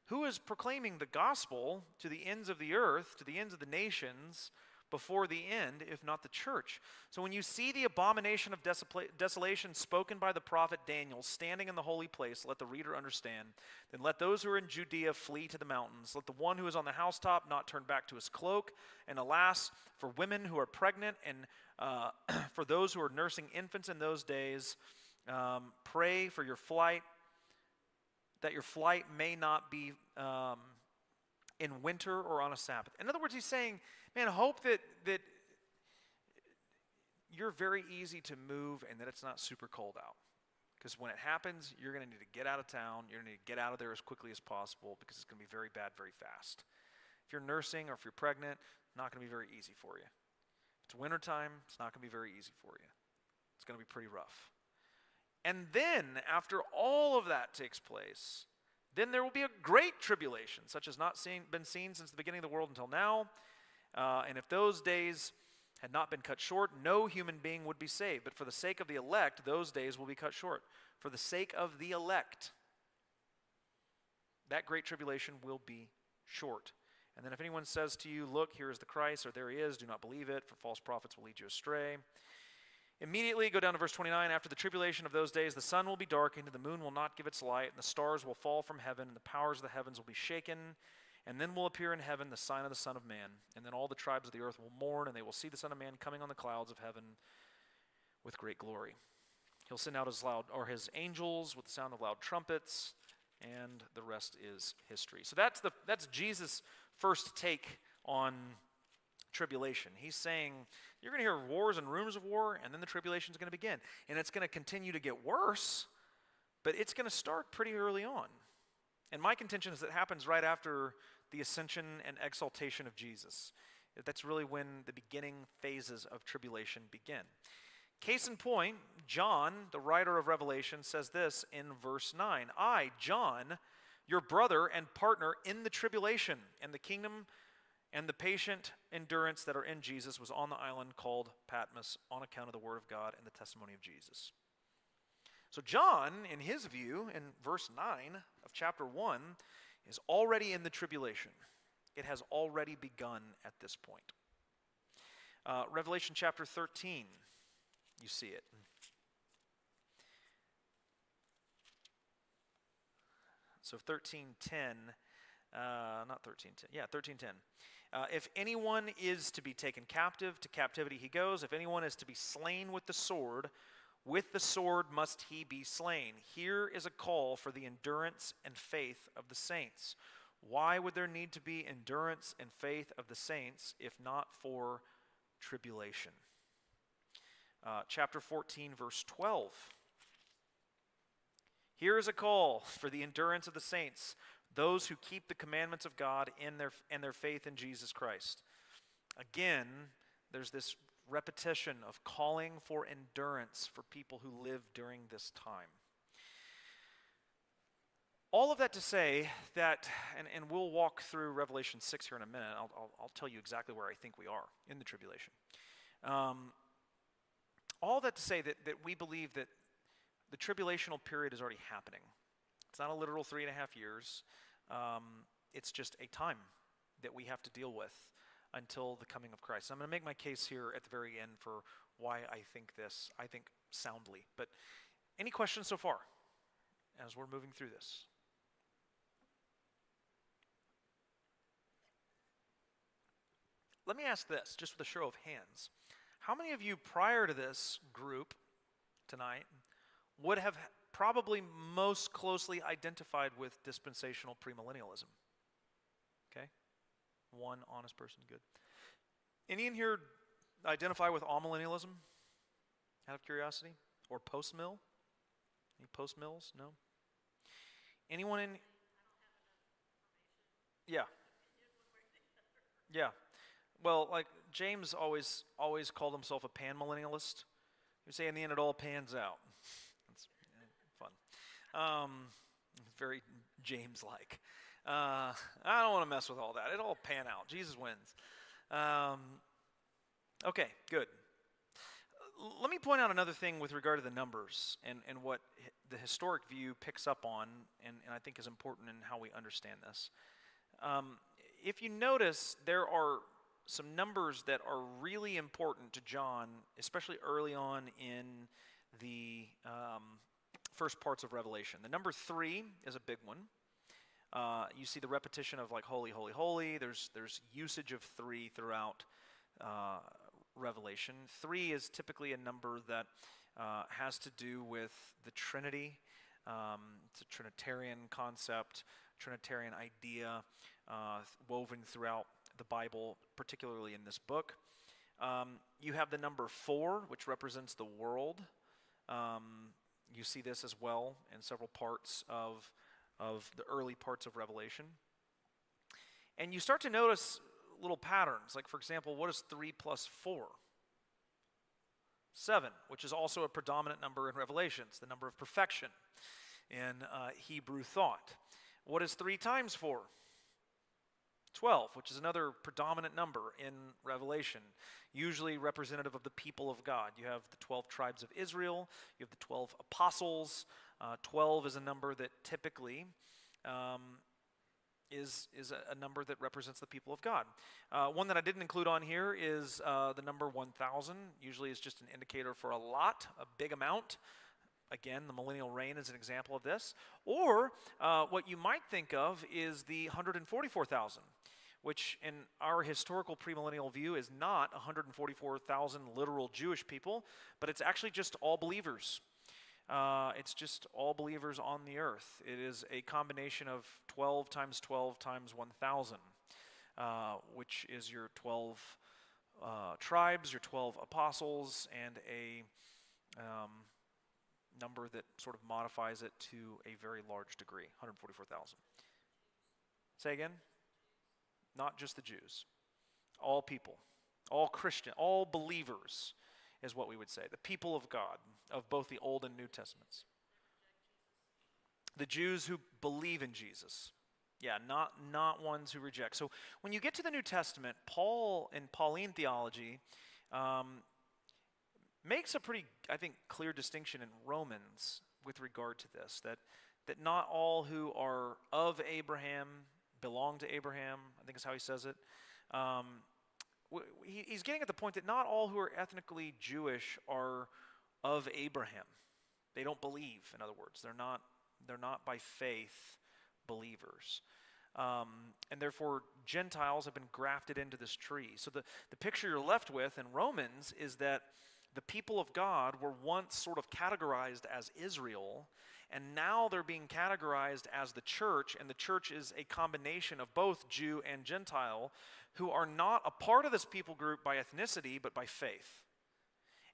Who is proclaiming the gospel to the ends of the earth, to the ends of the nations, before the end, if not the church? So when you see the abomination of desolation spoken by the prophet Daniel standing in the holy place, let the reader understand. Then let those who are in Judea flee to the mountains. Let the one who is on the housetop not turn back to his cloak. And alas, for women who are pregnant and for those who are nursing infants in those days, pray for your flight, that your flight may not be in winter or on a Sabbath. In other words, he's saying, man, hope that you're very easy to move and that it's not super cold out. Because when it happens, you're going to need to get out of town. You're going to need to get out of there as quickly as possible because it's going to be very bad very fast. If you're nursing or if you're pregnant, it's not going to be very easy for you. If it's wintertime, it's not going to be very easy for you. It's going to be pretty rough. And then, after all of that takes place, then there will be a great tribulation, such as not been seen since the beginning of the world until now. And if those days had not been cut short, no human being would be saved. But for the sake of the elect, those days will be cut short. For the sake of the elect, that great tribulation will be short. And then if anyone says to you, "Look, here is the Christ," or "There he is," do not believe it, for false prophets will lead you astray. Immediately, go down to verse 29, "After the tribulation of those days, the sun will be darkened, and the moon will not give its light, and the stars will fall from heaven, and the powers of the heavens will be shaken. And then will appear in heaven the sign of the Son of Man. And then all the tribes of the earth will mourn, and they will see the Son of Man coming on the clouds of heaven with great glory. He'll send out his angels with the sound of loud trumpets, and the rest is history." So that's Jesus' first take on tribulation. He's saying you're going to hear wars and rumors of war, and then the tribulation is going to begin. And it's going to continue to get worse, but it's going to start pretty early on. And my contention is that it happens right after the ascension and exaltation of Jesus. That's really when the beginning phases of tribulation begin. Case in point, John, the writer of Revelation, says this in verse 9. "I, John, your brother and partner in the tribulation and the kingdom and the patient endurance that are in Jesus, was on the island called Patmos on account of the word of God and the testimony of Jesus." So John, in his view, in verse 9 of chapter 1, is already in the tribulation. It has already begun at this point. Revelation chapter 13, you see it. So 13:10, not 13:10, yeah, 13:10. If anyone is to be taken captive, to captivity he goes. If anyone is to be slain with the sword must he be slain. Here is a call for the endurance and faith of the saints. Why would there need to be endurance and faith of the saints if not for tribulation? Chapter 14, verse 12. Here is a call for the endurance of the saints, those who keep the commandments of God and their faith in Jesus Christ. Again, there's this repetition of calling for endurance for people who live during this time. All of that to say that, and we'll walk through Revelation 6 here in a minute. I'll tell you exactly where I think we are in the tribulation. All that to say that we believe that the tribulational period is already happening. It's not a literal 3.5 years. It's just a time that we have to deal with until the coming of Christ. I'm going to make my case here at the very end for why I think this, I think soundly. But any questions so far as we're moving through this? Let me ask this, just with a show of hands. How many of you prior to this group tonight would have probably most closely identified with dispensational premillennialism? Okay? One honest person, good. Any in here identify with amillennialism? Out of curiosity? Or post-mill? Any post-mills? No? Anyone in? Yeah. Yeah. Well, like James always called himself a panmillennialist. He would say in the end it all pans out. That's fun. Very James-like. I don't want to mess with all that. It'll all pan out. Jesus wins. Okay, good. Let me point out another thing with regard to the numbers and what the historic view picks up on and I think is important in how we understand this. If you notice, there are some numbers that are really important to John, especially early on in the first parts of Revelation. The number 3 is a big one. You see the repetition of like holy, holy, holy. There's usage of 3 throughout Revelation. 3 is typically a number that has to do with the Trinity. It's a Trinitarian concept, Trinitarian idea woven throughout the Bible, particularly in this book. You have the number 4, which represents the world. You see this as well in several parts of the early parts of Revelation. And you start to notice little patterns. Like, for example, what is 3 plus 4? 7, which is also a predominant number in Revelation. It's the number of perfection in Hebrew thought. What is 3 times 4? 12, which is another predominant number in Revelation, usually representative of the people of God. You have the 12 tribes of Israel, you have the 12 apostles. 12 is a number that typically is a number that represents the people of God. One that I didn't include on here is the number 1,000. Usually is just an indicator for a big amount. Again, the millennial reign is an example of this. Or what you might think of is the 144,000, which in our historical premillennial view is not 144,000 literal Jewish people, but it's actually just all believers. It's just all believers on the earth. It is a combination of 12 times 12 times 1,000, which is your 12 tribes, your 12 apostles, and a number that sort of modifies it to a very large degree, 144,000. Say again? Not just the Jews. All people, all Christian, all believers is what we would say. The people of God, of both the Old and New Testaments. The Jews who believe in Jesus. Yeah, not ones who reject. So when you get to the New Testament, Paul in Pauline theology makes a pretty, I think, clear distinction in Romans with regard to this, that not all who are of Abraham belong to Abraham, I think is how he says it. He's getting at the point that not all who are ethnically Jewish are of Abraham. They don't believe, in other words. They're not by faith believers. And therefore, Gentiles have been grafted into this tree. So the picture you're left with in Romans is that the people of God were once sort of categorized as Israel, and now they're being categorized as the church, and the church is a combination of both Jew and Gentile who are not a part of this people group by ethnicity, but by faith.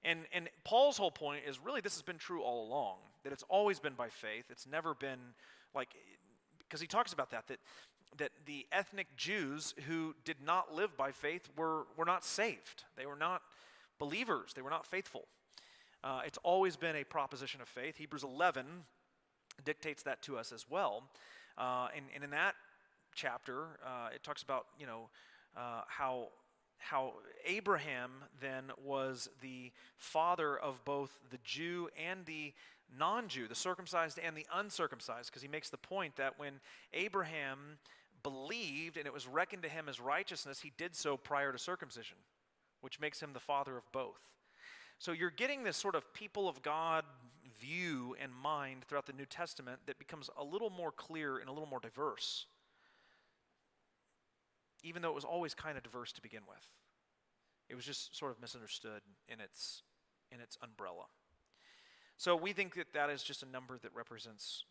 And Paul's whole point is really this has been true all along, that it's always been by faith. It's never been like, because he talks about that the ethnic Jews who did not live by faith were not saved. They were not believers. They were not faithful. It's always been a proposition of faith. Hebrews 11 dictates that to us as well. And in that chapter, it talks about, how Abraham then was the father of both the Jew and the non-Jew, the circumcised and the uncircumcised, because he makes the point that when Abraham believed and it was reckoned to him as righteousness, he did so prior to circumcision, which makes him the father of both. So you're getting this sort of people of God view and mind throughout the New Testament that becomes a little more clear and a little more diverse, even though it was always kind of diverse to begin with. It was just sort of misunderstood in its umbrella. So we think that is just a number that represents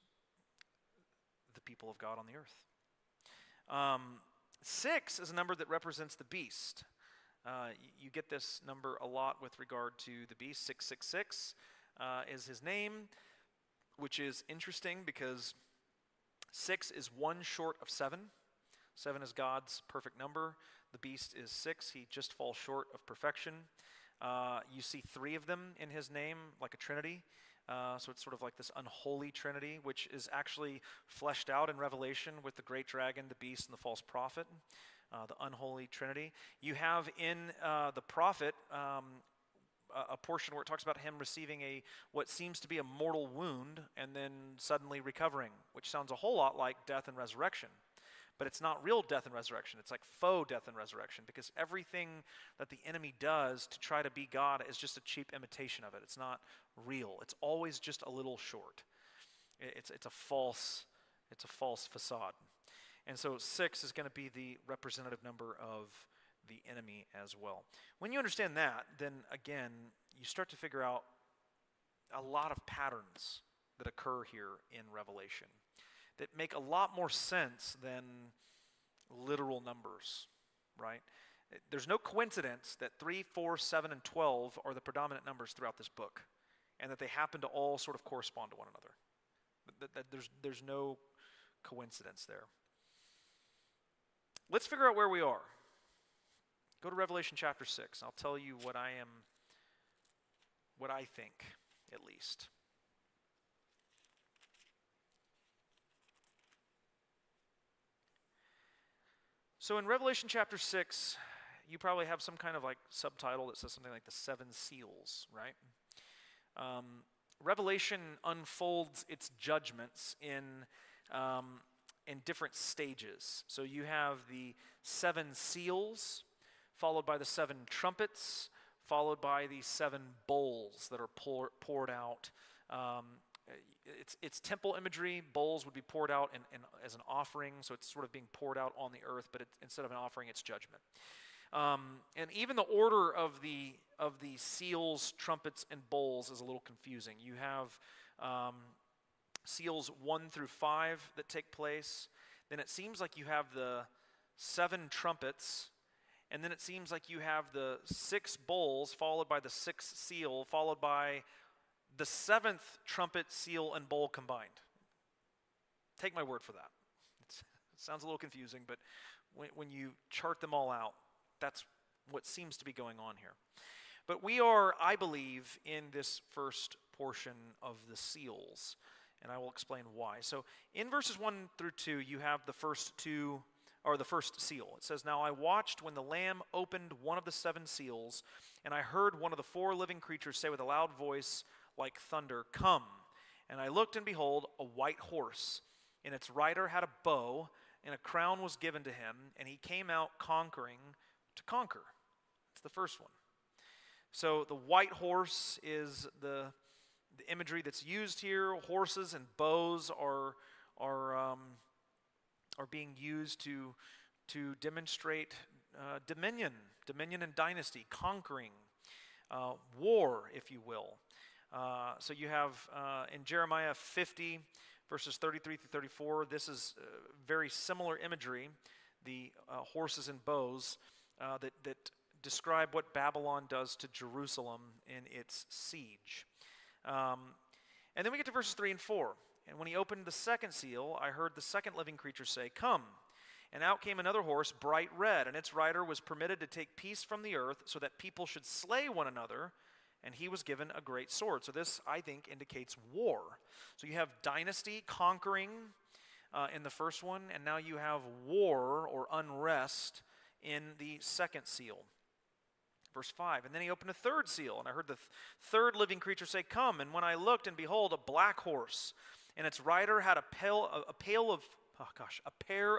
the people of God on the earth. 6 is a number that represents the beast. You get this number a lot with regard to the beast. 666 is his name, which is interesting because 6 is 1 short of 7. 7 is God's perfect number. The beast is 6. He just falls short of perfection. You see 3 of them in his name, like a trinity. So it's sort of like this unholy trinity, which is actually fleshed out in Revelation with the great dragon, the beast, and the false prophet, the unholy trinity. You have in the prophet a portion where it talks about him receiving what seems to be a mortal wound and then suddenly recovering, which sounds a whole lot like death and resurrection. But it's not real death and resurrection. It's like faux death and resurrection, because everything that the enemy does to try to be God is just a cheap imitation of it. It's not real. It's always just a little short. It's a false facade. And so 6 is going to be the representative number of the enemy as well. When you understand that, then again, you start to figure out a lot of patterns that occur here in Revelation that make a lot more sense than literal numbers, right? There's no coincidence that 3, 4, 7, and 12 are the predominant numbers throughout this book, and that they happen to all sort of correspond to one another. There's no coincidence there. Let's figure out where we are. Go to Revelation chapter 6. I'll tell you what I think, at least. So in Revelation chapter 6, you probably have some kind of like subtitle that says something like the 7 seals, right? Revelation unfolds its judgments in different stages. So you have the 7 seals, followed by the 7 trumpets, followed by the 7 bowls that are poured out. It's temple imagery. Bowls would be poured out as an offering, so it's sort of being poured out on the earth, but instead of an offering, it's judgment. And even the order of the seals, trumpets, and bowls is a little confusing. You have seals 1 through 5 that take place. Then it seems like you have the 7 trumpets, and then it seems like you have the 6 bowls, followed by the 6th seal, followed by the 7th trumpet, seal, and bowl combined. Take my word for that. It sounds a little confusing, but when you chart them all out, that's what seems to be going on here. But we are, I believe, in this first portion of the seals, and I will explain why. So in verses 1 through 2, you have the first seal. It says, "Now I watched when the Lamb opened one of the 7 seals, and I heard one of the 4 living creatures say with a loud voice like thunder, 'Come.' And I looked, and behold, a white horse, and its rider had a bow, and a crown was given to him, and he came out conquering to conquer." It's the first one. So the white horse is the imagery that's used here. Horses and bows are are being used to demonstrate dominion and dynasty, conquering, war, if you will. So you have in Jeremiah 50, verses 33 through 34, this is very similar imagery, the horses and bows that describe what Babylon does to Jerusalem in its siege. And then we get to verses 3 and 4. And when he opened the second seal, I heard the second living creature say, "Come." And out came another horse, bright red, and its rider was permitted to take peace from the earth so that people should slay one another, and he was given a great sword. So this, I think, indicates war. So you have dynasty, conquering in the first one, and now you have war or unrest in the second seal. Verse 5, and then he opened a third seal, and I heard the third living creature say, "Come." And when I looked, and behold, a black horse, and its rider had a pair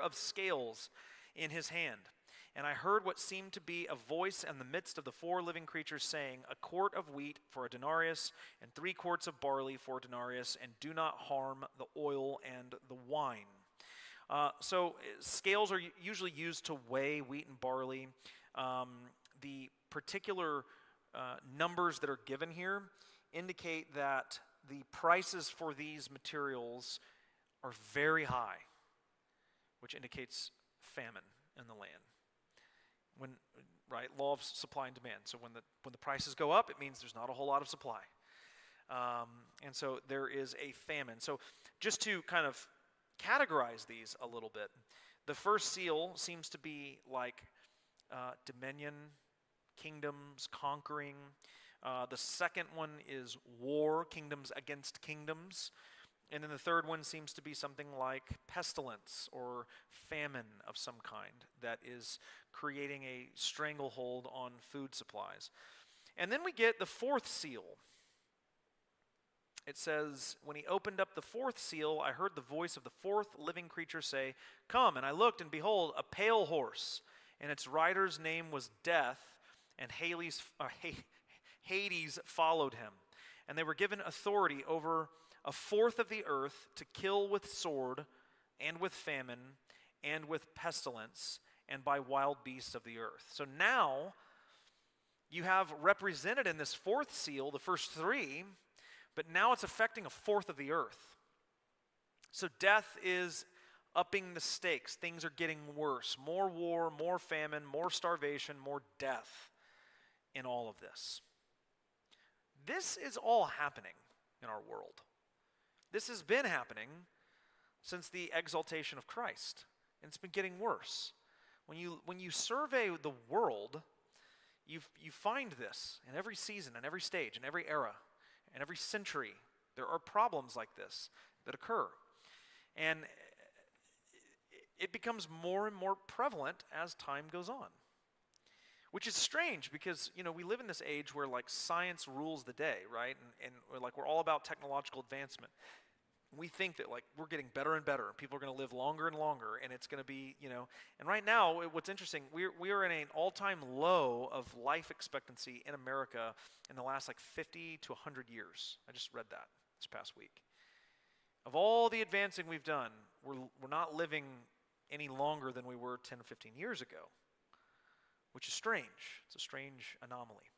of scales in his hand. And I heard what seemed to be a voice in the midst of the four living creatures saying, "A quart of wheat for a denarius, and 3 quarts of barley for a denarius, and do not harm the oil and the wine." So scales are usually used to weigh wheat and barley. The particular numbers that are given here indicate that the prices for these materials are very high, which indicates famine in the land. Law of supply and demand. So when the prices go up, it means there's not a whole lot of supply. And so there is a famine. So just to kind of categorize these a little bit, the first seal seems to be like dominion, kingdoms, conquering. The second one is war, kingdoms against kingdoms. And then the third one seems to be something like pestilence or famine of some kind that is creating a stranglehold on food supplies. And then we get the fourth seal. It says, when he opened up the fourth seal, I heard the voice of the fourth living creature say, "Come." And I looked, and behold, a pale horse, and its rider's name was Death, and Hades followed him. And they were given authority over a fourth of the earth to kill with sword and with famine and with pestilence and by wild beasts of the earth. So now you have represented in this fourth seal the first 3, but now it's affecting a fourth of the earth. So death is upping the stakes. Things are getting worse. More war, more famine, more starvation, more death in all of this. This is all happening in our world. This has been happening since the exaltation of Christ, and it's been getting worse. When you survey the world, you find this in every season, in every stage, in every era, in every century. There are problems like this that occur, and it becomes more and more prevalent as time goes on. Which is strange because, we live in this age where science rules the day, right? And we're all about technological advancement. We think that we're getting better and better. People are going to live longer and longer, and it's going to be, And right now, what's interesting, we are in an all-time low of life expectancy in America in the last 50 to 100 years. I just read that this past week. Of all the advancing we've done, we're not living any longer than we were 10 or 15 years ago. Which is strange. It's a strange anomaly.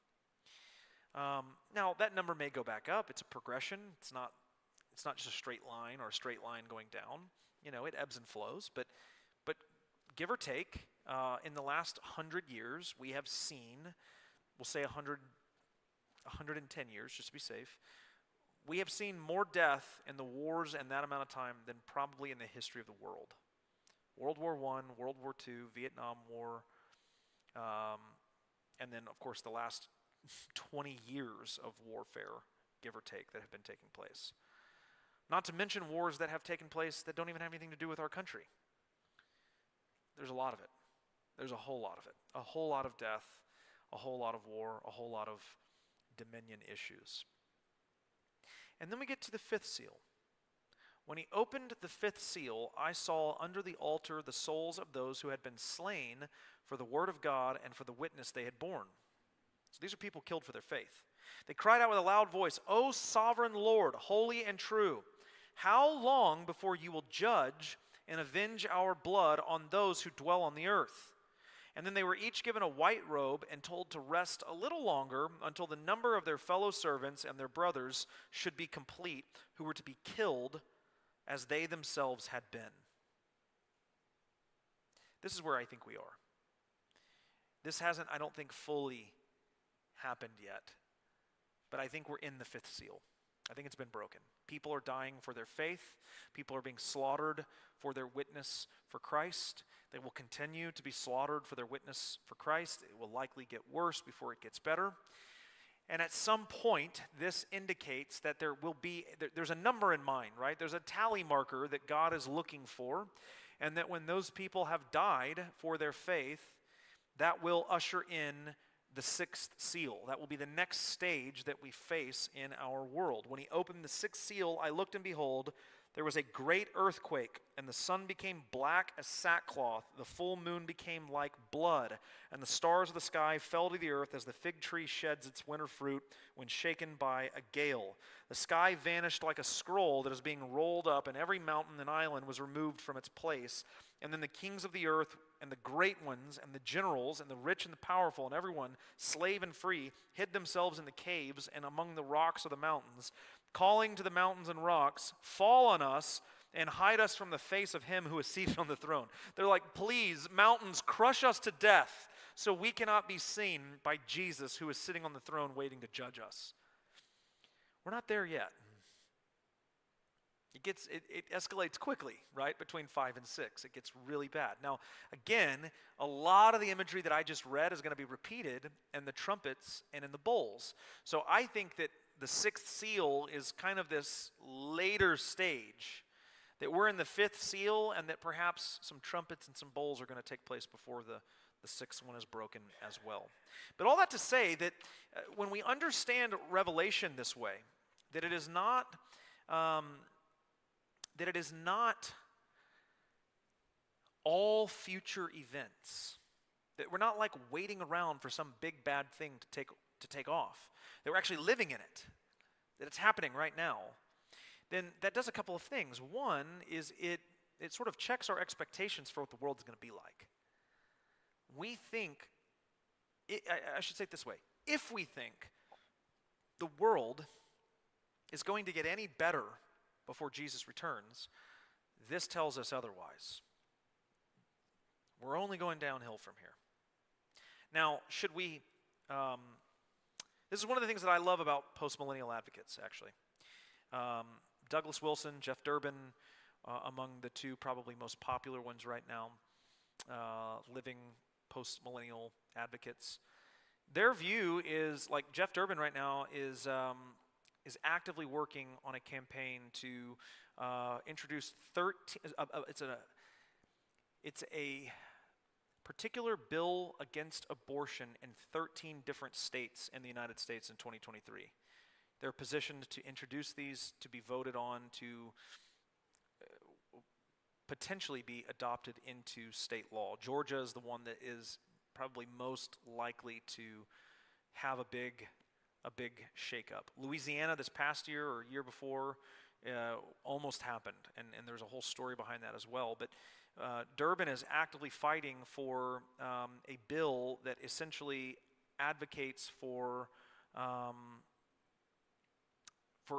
Now, that number may go back up. It's a progression. It's not just a straight line or a straight line going down. It ebbs and flows. But give or take, in the last 100 years, we have seen, we'll say 110 years, just to be safe, we have seen more death in the wars in that amount of time than probably in the history of the world. World War I, World War II, Vietnam War, and then, of course, the last 20 years of warfare, give or take, that have been taking place. Not to mention wars that have taken place that don't even have anything to do with our country. There's a lot of it. There's a whole lot of it. A whole lot of death, a whole lot of war, a whole lot of dominion issues. And then we get to the fifth seal. When he opened the fifth seal, I saw under the altar the souls of those who had been slain for the word of God and for the witness they had borne. So these are people killed for their faith. They cried out with a loud voice, "O sovereign Lord, holy and true, how long before you will judge and avenge our blood on those who dwell on the earth." And then they were each given a white robe and told to rest a little longer until the number of their fellow servants and their brothers should be complete, who were to be killed as they themselves had been. This is where I think we are. This hasn't, I don't think, fully happened yet, but I think we're in the fifth seal. I think it's been broken. People are dying for their faith. People are being slaughtered for their witness for Christ. They will continue to be slaughtered for their witness for Christ. It will likely get worse before it gets better. And at some point, this indicates that there's a number in mind, right? There's a tally marker that God is looking for, and that when those people have died for their faith, that will usher in the sixth seal. That will be the next stage that we face in our world. When he opened the sixth seal, I looked, and behold, there was a great earthquake, and the sun became black as sackcloth. The full moon became like blood, and the stars of the sky fell to the earth as the fig tree sheds its winter fruit when shaken by a gale. The sky vanished like a scroll that is being rolled up, and every mountain and island was removed from its place. And then the kings of the earth and the great ones and the generals and the rich and the powerful and everyone, slave and free, hid themselves in the caves and among the rocks of the mountains, calling to the mountains and rocks, "Fall on us and hide us from the face of him who is seated on the throne." They're like, "Please, mountains, crush us to death so we cannot be seen by Jesus who is sitting on the throne waiting to judge us." We're not there yet. It escalates quickly, right, between 5 and 6. It gets really bad. Now, again, a lot of the imagery that I just read is going to be repeated in the trumpets and in the bowls. So I think that the sixth seal is kind of this later stage, that we're in the fifth seal, and that perhaps some trumpets and some bowls are going to take place before the sixth one is broken as well. But all that to say that when we understand Revelation this way, that it is not all future events, that we're not like waiting around for some big bad thing to take off, that we're actually living in it, that it's happening right now, then that does a couple of things. One is it sort of checks our expectations for what the world's going to be like. We think, I should say it this way, if we think the world is going to get any better before Jesus returns, this tells us otherwise. We're only going downhill from here. Now, should we, this is one of the things that I love about postmillennial advocates, actually. Douglas Wilson, Jeff Durbin, among the two probably most popular ones right now, living postmillennial advocates. Their view is, like Jeff Durbin right now is actively working on a campaign to introduce 13. It's a particular bill against abortion in 13 different states in the United States in 2023. They're positioned to introduce these to be voted on to potentially be adopted into state law. Georgia is the one that is probably most likely to have a big shakeup. Louisiana this past year or year before almost happened, and there's a whole story behind that as well. But Durbin is actively fighting for a bill that essentially advocates for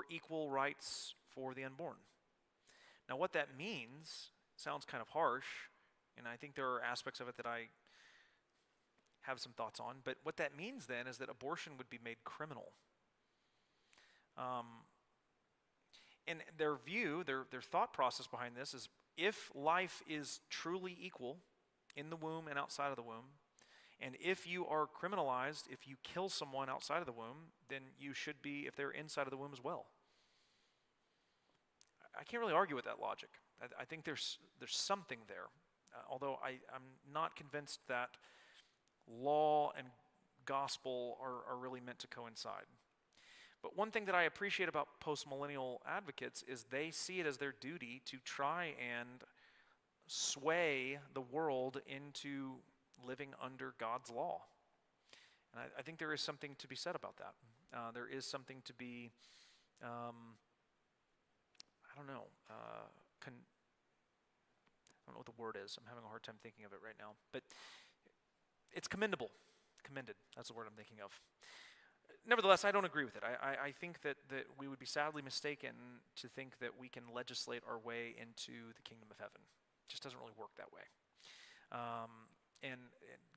equal rights for the unborn. Now, what that means sounds kind of harsh, and I think there are aspects of it that I have some thoughts on, but what that means then is that abortion would be made criminal. And their view, their thought process behind this is, if life is truly equal in the womb and outside of the womb, and if you are criminalized, if you kill someone outside of the womb, then you should be if they're inside of the womb as well. I can't really argue with that logic. I think there's something there, although I'm not convinced that law and gospel are really meant to coincide. But one thing that I appreciate about postmillennial advocates is they see it as their duty to try and sway the world into living under God's law. And I think there is something to be said about that. There is something to be, the word is. I'm having a hard time thinking of it right now. But it's commendable. Commended, that's the word I'm thinking of. Nevertheless, I don't agree with it. I think that we would be sadly mistaken to think that we can legislate our way into the kingdom of heaven. It just doesn't really work that way. And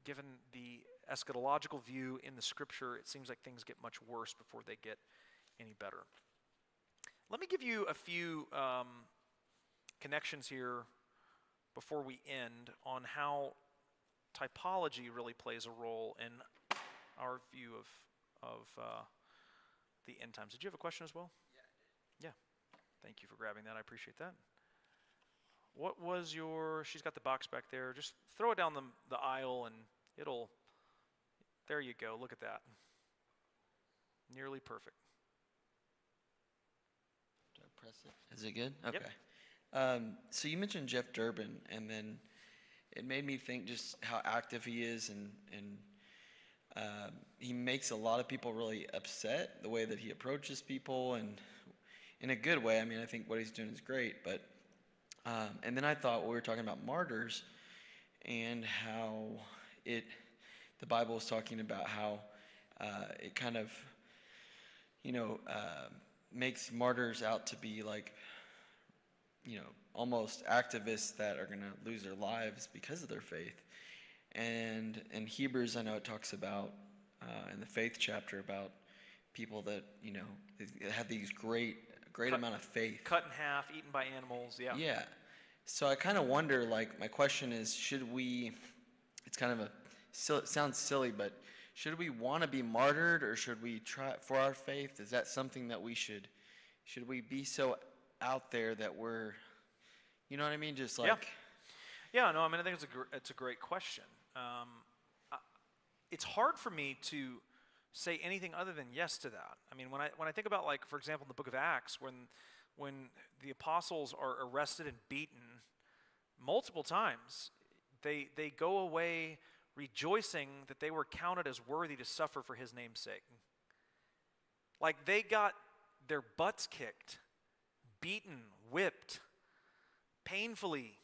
given the eschatological view in the scripture, it seems like things get much worse before they get any better. Let me give you a few connections here before we end on how typology really plays a role in our view of the end times. Did you have a question as well? Yeah, I did. Yeah. Thank you for grabbing that. I appreciate that. What was your, she's got the box back there. Just throw it down the aisle and it'll, there you go. Look at that. Nearly perfect. Do I press it? Is it good? Okay. Yep. So you mentioned Jeff Durbin, and then it made me think just how active he is, and he makes a lot of people really upset, the way that he approaches people, and in a good way. I mean, I think what he's doing is great, but and then I thought we were talking about martyrs and how the Bible is talking about how it kind of, makes martyrs out to be like, almost activists that are going to lose their lives because of their faith. And in Hebrews, I know it talks about, in the faith chapter, about people that, have these great amount of faith. Cut in half, eaten by animals, yeah. Yeah. So I kind of wonder, my question is, should we, it's kind of it sounds silly, but should we want to be martyred, or should we try for our faith? Is that something that we should we be so out there that we're, you know what I mean? Just like. Yeah, no, I mean, I think it's a great question. It's hard for me to say anything other than yes to that. I mean, when I think about, like, for example, in the book of Acts, when the apostles are arrested and beaten multiple times, they go away rejoicing that they were counted as worthy to suffer for his name's sake. Like, they got their butts kicked, beaten, whipped, painfully,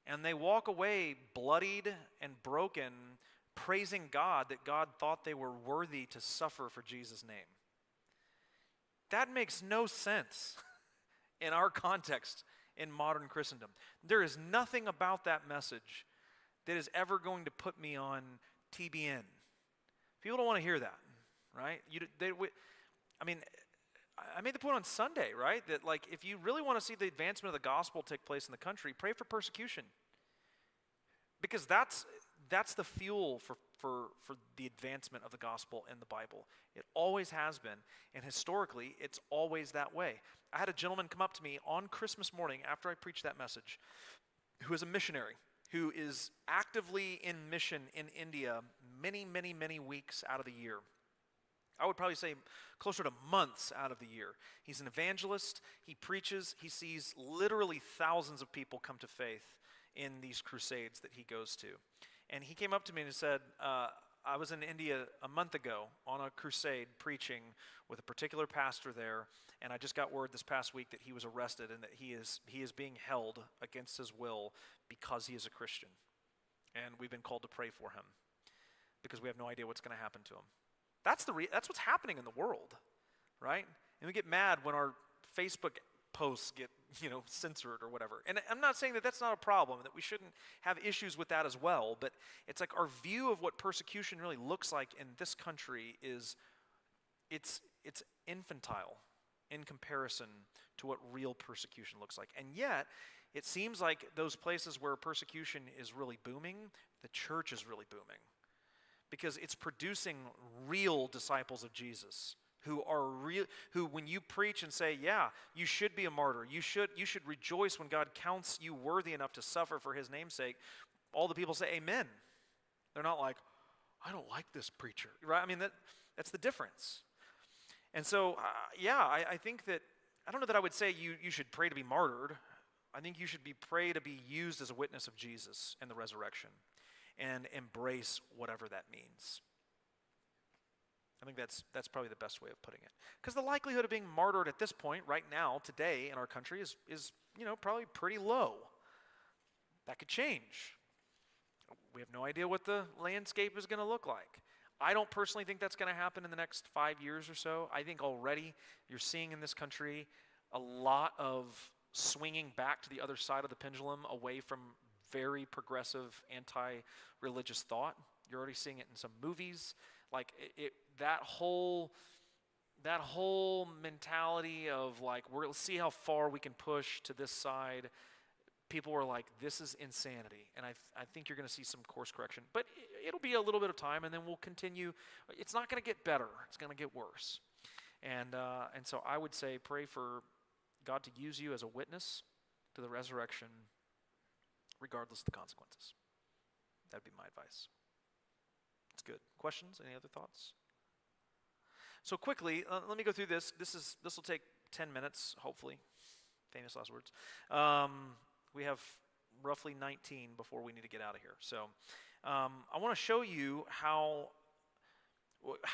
and they walk away bloodied and broken, praising God that God thought they were worthy to suffer for Jesus' name. That makes no sense in our context in modern Christendom. There is nothing about that message that is ever going to put me on TBN. People don't want to hear that, right? I made the point on Sunday, right? That, like, if you really want to see the advancement of the gospel take place in the country, pray for persecution. Because that's the fuel for the advancement of the gospel in the Bible. It always has been, and historically, it's always that way. I had a gentleman come up to me on Christmas morning after I preached that message, who is a missionary, who is actively in mission in India many, many, many weeks out of the year. I would probably say closer to months out of the year. He's an evangelist, he preaches, he sees literally thousands of people come to faith in these crusades that he goes to. And he came up to me and said, I was in India a month ago on a crusade preaching with a particular pastor there, and I just got word this past week that he was arrested and that he is being held against his will because he is a Christian. And we've been called to pray for him because we have no idea what's going to happen to him. That's what's happening in the world, right? And we get mad when our Facebook posts get, censored or whatever. And I'm not saying that that's not a problem, that we shouldn't have issues with that as well, but it's like our view of what persecution really looks like in this country is it's infantile in comparison to what real persecution looks like. And yet, it seems like those places where persecution is really booming, the church is really booming. Because it's producing real disciples of Jesus who when you preach and say, yeah, you should be a martyr, you should rejoice when God counts you worthy enough to suffer for his name's sake, all the people say amen. They're not like, I don't like this preacher, right? I mean, that's the difference. And so, I think that, I don't know that I would say you should pray to be martyred. I think you should pray to be used as a witness of Jesus and the resurrection, and embrace whatever that means. I think that's probably the best way of putting it. Because the likelihood of being martyred at this point, right now, today in our country, is probably pretty low. That That could change. We have no idea what the landscape is going to look like. I don't personally think that's going to happen in the next 5 years or so. I think already you're seeing in this country a lot of swinging back to the other side of the pendulum, away from very progressive anti-religious thought. You're already seeing it in some movies. Like that whole mentality of like, we'll see how far we can push to this side. People were like, this is insanity. And I think you're going to see some course correction. But it'll be a little bit of time, and then we'll continue. It's not going to get better. It's going to get worse. And so I would say pray for God to use you as a witness to the resurrection, regardless of the consequences. That'd be my advice. It's good. Questions? Any other thoughts? So quickly, let me go through this. This will take 10 minutes, hopefully. Famous last words. We have roughly 19 before we need to get out of here. So I want to show you how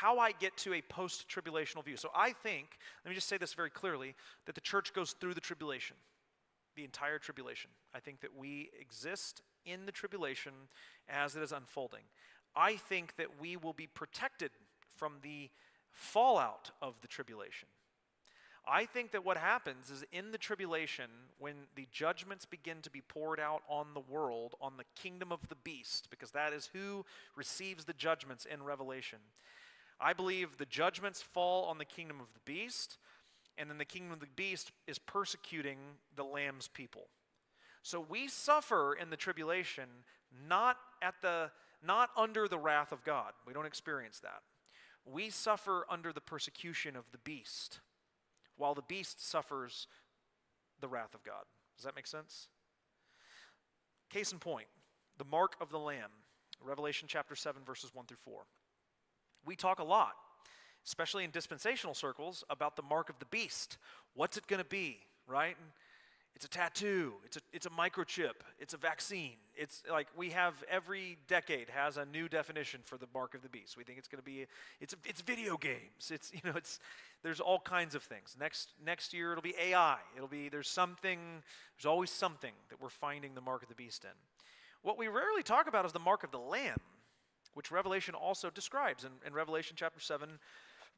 I get to a post-tribulational view. So I think, let me just say this very clearly, that the church goes through the tribulation, the entire tribulation. I think that we exist in the tribulation as it is unfolding. I think that we will be protected from the fallout of the tribulation. I think that what happens is in the tribulation, when the judgments begin to be poured out on the world, on the kingdom of the beast, because that is who receives the judgments in Revelation, I believe the judgments fall on the kingdom of the beast, and then the kingdom of the beast is persecuting the Lamb's people. So we suffer in the tribulation not under the wrath of God. We don't experience that. We suffer under the persecution of the beast, while the beast suffers the wrath of God. Does that make sense? Case in point, the mark of the Lamb, Revelation chapter 7, verses 1 through 4. We talk a lot, especially in dispensational circles, about the mark of the beast. What's it going to be, right? It's a tattoo. It's a microchip. It's a vaccine. It's like we have every decade has a new definition for the mark of the beast. We think it's going to be it's video games. There's all kinds of things. Next year it'll be AI. There's always something that we're finding the mark of the beast in. What we rarely talk about is the mark of the Lamb, which Revelation also describes in Revelation chapter 7,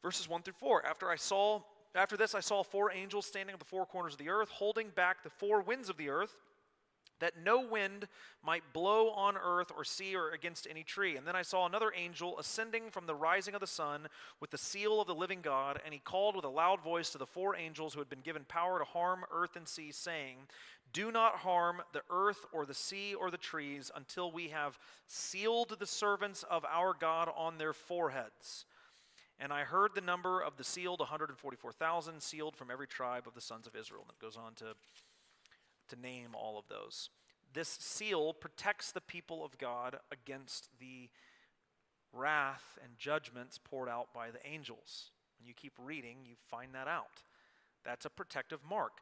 verses 1 through 4. After this I saw 4 angels standing at the 4 corners of the earth, holding back the 4 winds of the earth, that no wind might blow on earth or sea or against any tree. And then I saw another angel ascending from the rising of the sun with the seal of the living God, and he called with a loud voice to the 4 angels who had been given power to harm earth and sea, saying, "Do not harm the earth or the sea or the trees until we have sealed the servants of our God on their foreheads." And I heard the number of the sealed, 144,000, sealed from every tribe of the sons of Israel. And it goes on to name all of those. This seal protects the people of God against the wrath and judgments poured out by the angels. When you keep reading, you find that out. That's a protective mark.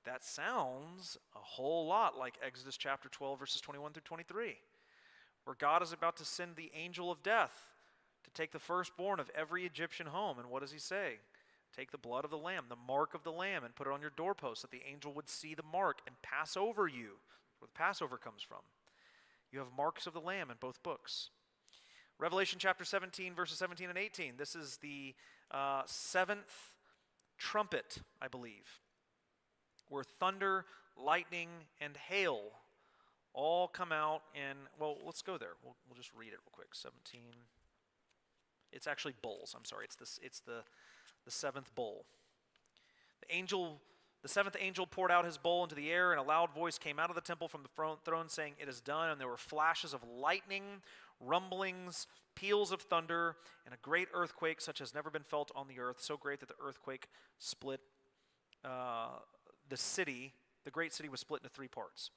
That sounds a whole lot like Exodus chapter 12, verses 21 through 23, where God is about to send the angel of death to take the firstborn of every Egyptian home. And what does he say? Take the blood of the lamb, the mark of the lamb, and put it on your doorpost, that the angel would see the mark and pass over you. Where the Passover comes from. You have marks of the lamb in both books. Revelation chapter 17, verses 17 and 18. This is the 7th trumpet, I believe, where thunder, lightning, and hail all come out. And, well, let's go there. We'll just read it real quick. 17. It's actually bowls. I'm sorry. It's the 7th bowl. The 7th angel poured out his bowl into the air, and a loud voice came out of the temple from the throne saying, "It is done." And there were flashes of lightning, rumblings, peals of thunder, and a great earthquake such as never been felt on the earth, so great that the earthquake split the city. The great city was split into 3 parts.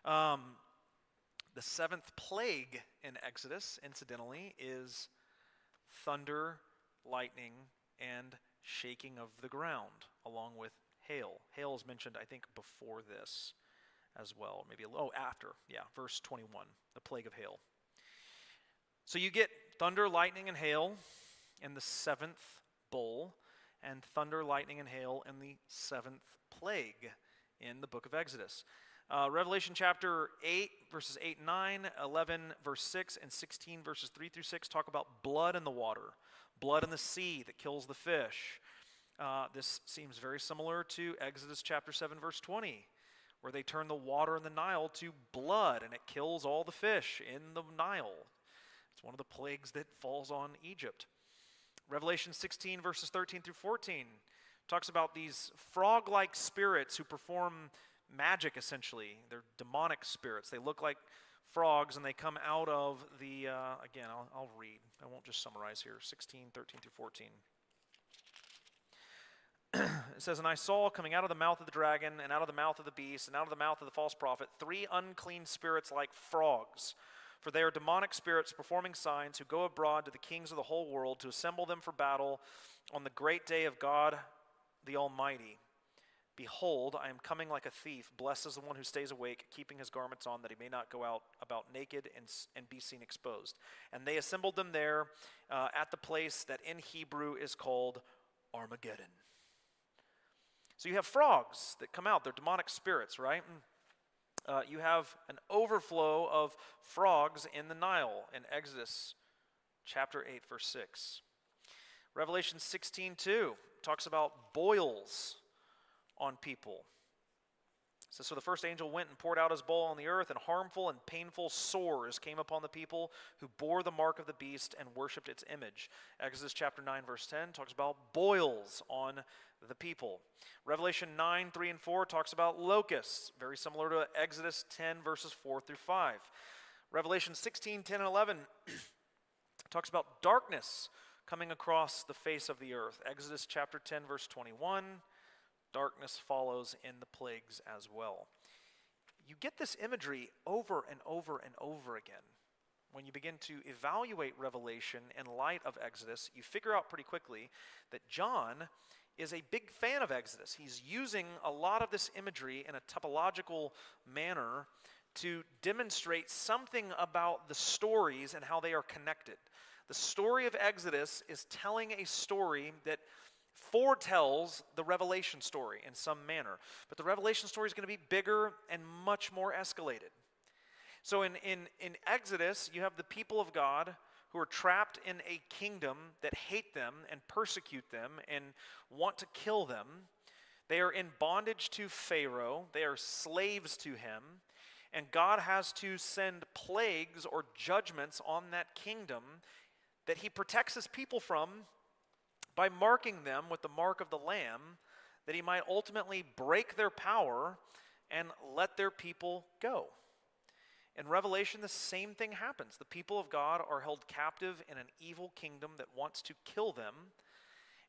The 7th plague in Exodus, incidentally, is thunder, lightning, and shaking of the ground, along with hail. Hail is mentioned, I think, before this as well. Maybe, after. Yeah, verse 21, the plague of hail. So you get thunder, lightning, and hail in the 7th bowl, and thunder, lightning, and hail in the 7th plague in the book of Exodus. Revelation chapter 8, verses 8 and 9, 11, verse 6, and 16, verses 3 through 6 talk about blood in the water, blood in the sea that kills the fish. This seems very similar to Exodus chapter 7, verse 20, where they turn the water in the Nile to blood, and it kills all the fish in the Nile. It's one of the plagues that falls on Egypt. Revelation 16, verses 13 through 14, talks about these frog-like spirits who perform magic, essentially. They're demonic spirits. They look like frogs, and they come out of the, again, I'll read. I won't just summarize here, 16, 13 through 14. It says, "And I saw coming out of the mouth of the dragon, and out of the mouth of the beast, and out of the mouth of the false prophet, 3 unclean spirits like frogs. For they are demonic spirits performing signs, who go abroad to the kings of the whole world to assemble them for battle on the great day of God the Almighty. Behold, I am coming like a thief. Blessed is the one who stays awake, keeping his garments on, that he may not go out about naked and be seen exposed. And they assembled them there at the place that in Hebrew is called Armageddon." So you have frogs that come out. They're demonic spirits, right? You have an overflow of frogs in the Nile in Exodus chapter 8, verse 6. Revelation 16:2 talks about boils on people. It says, "So the first angel went and poured out his bowl on the earth, and harmful and painful sores came upon the people who bore the mark of the beast and worshipped its image." Exodus chapter 9, verse 10 talks about boils on the people. Revelation 9, 3 and 4 talks about locusts, very similar to Exodus 10, verses 4 through 5. Revelation 16, 10 and 11 talks about darkness coming across the face of the earth. Exodus chapter 10, verse 21, darkness follows in the plagues as well. You get this imagery over and over and over again. When you begin to evaluate Revelation in light of Exodus, you figure out pretty quickly that John is a big fan of Exodus. He's using a lot of this imagery in a typological manner to demonstrate something about the stories and how they are connected. The story of Exodus is telling a story that foretells the Revelation story in some manner. But the Revelation story is going to be bigger and much more escalated. So in Exodus, you have the people of God who are trapped in a kingdom that hate them and persecute them and want to kill them. They are in bondage to Pharaoh. They are slaves to him. And God has to send plagues or judgments on that kingdom that he protects his people from by marking them with the mark of the Lamb, that he might ultimately break their power and let their people go. In Revelation, the same thing happens. The people of God are held captive in an evil kingdom that wants to kill them,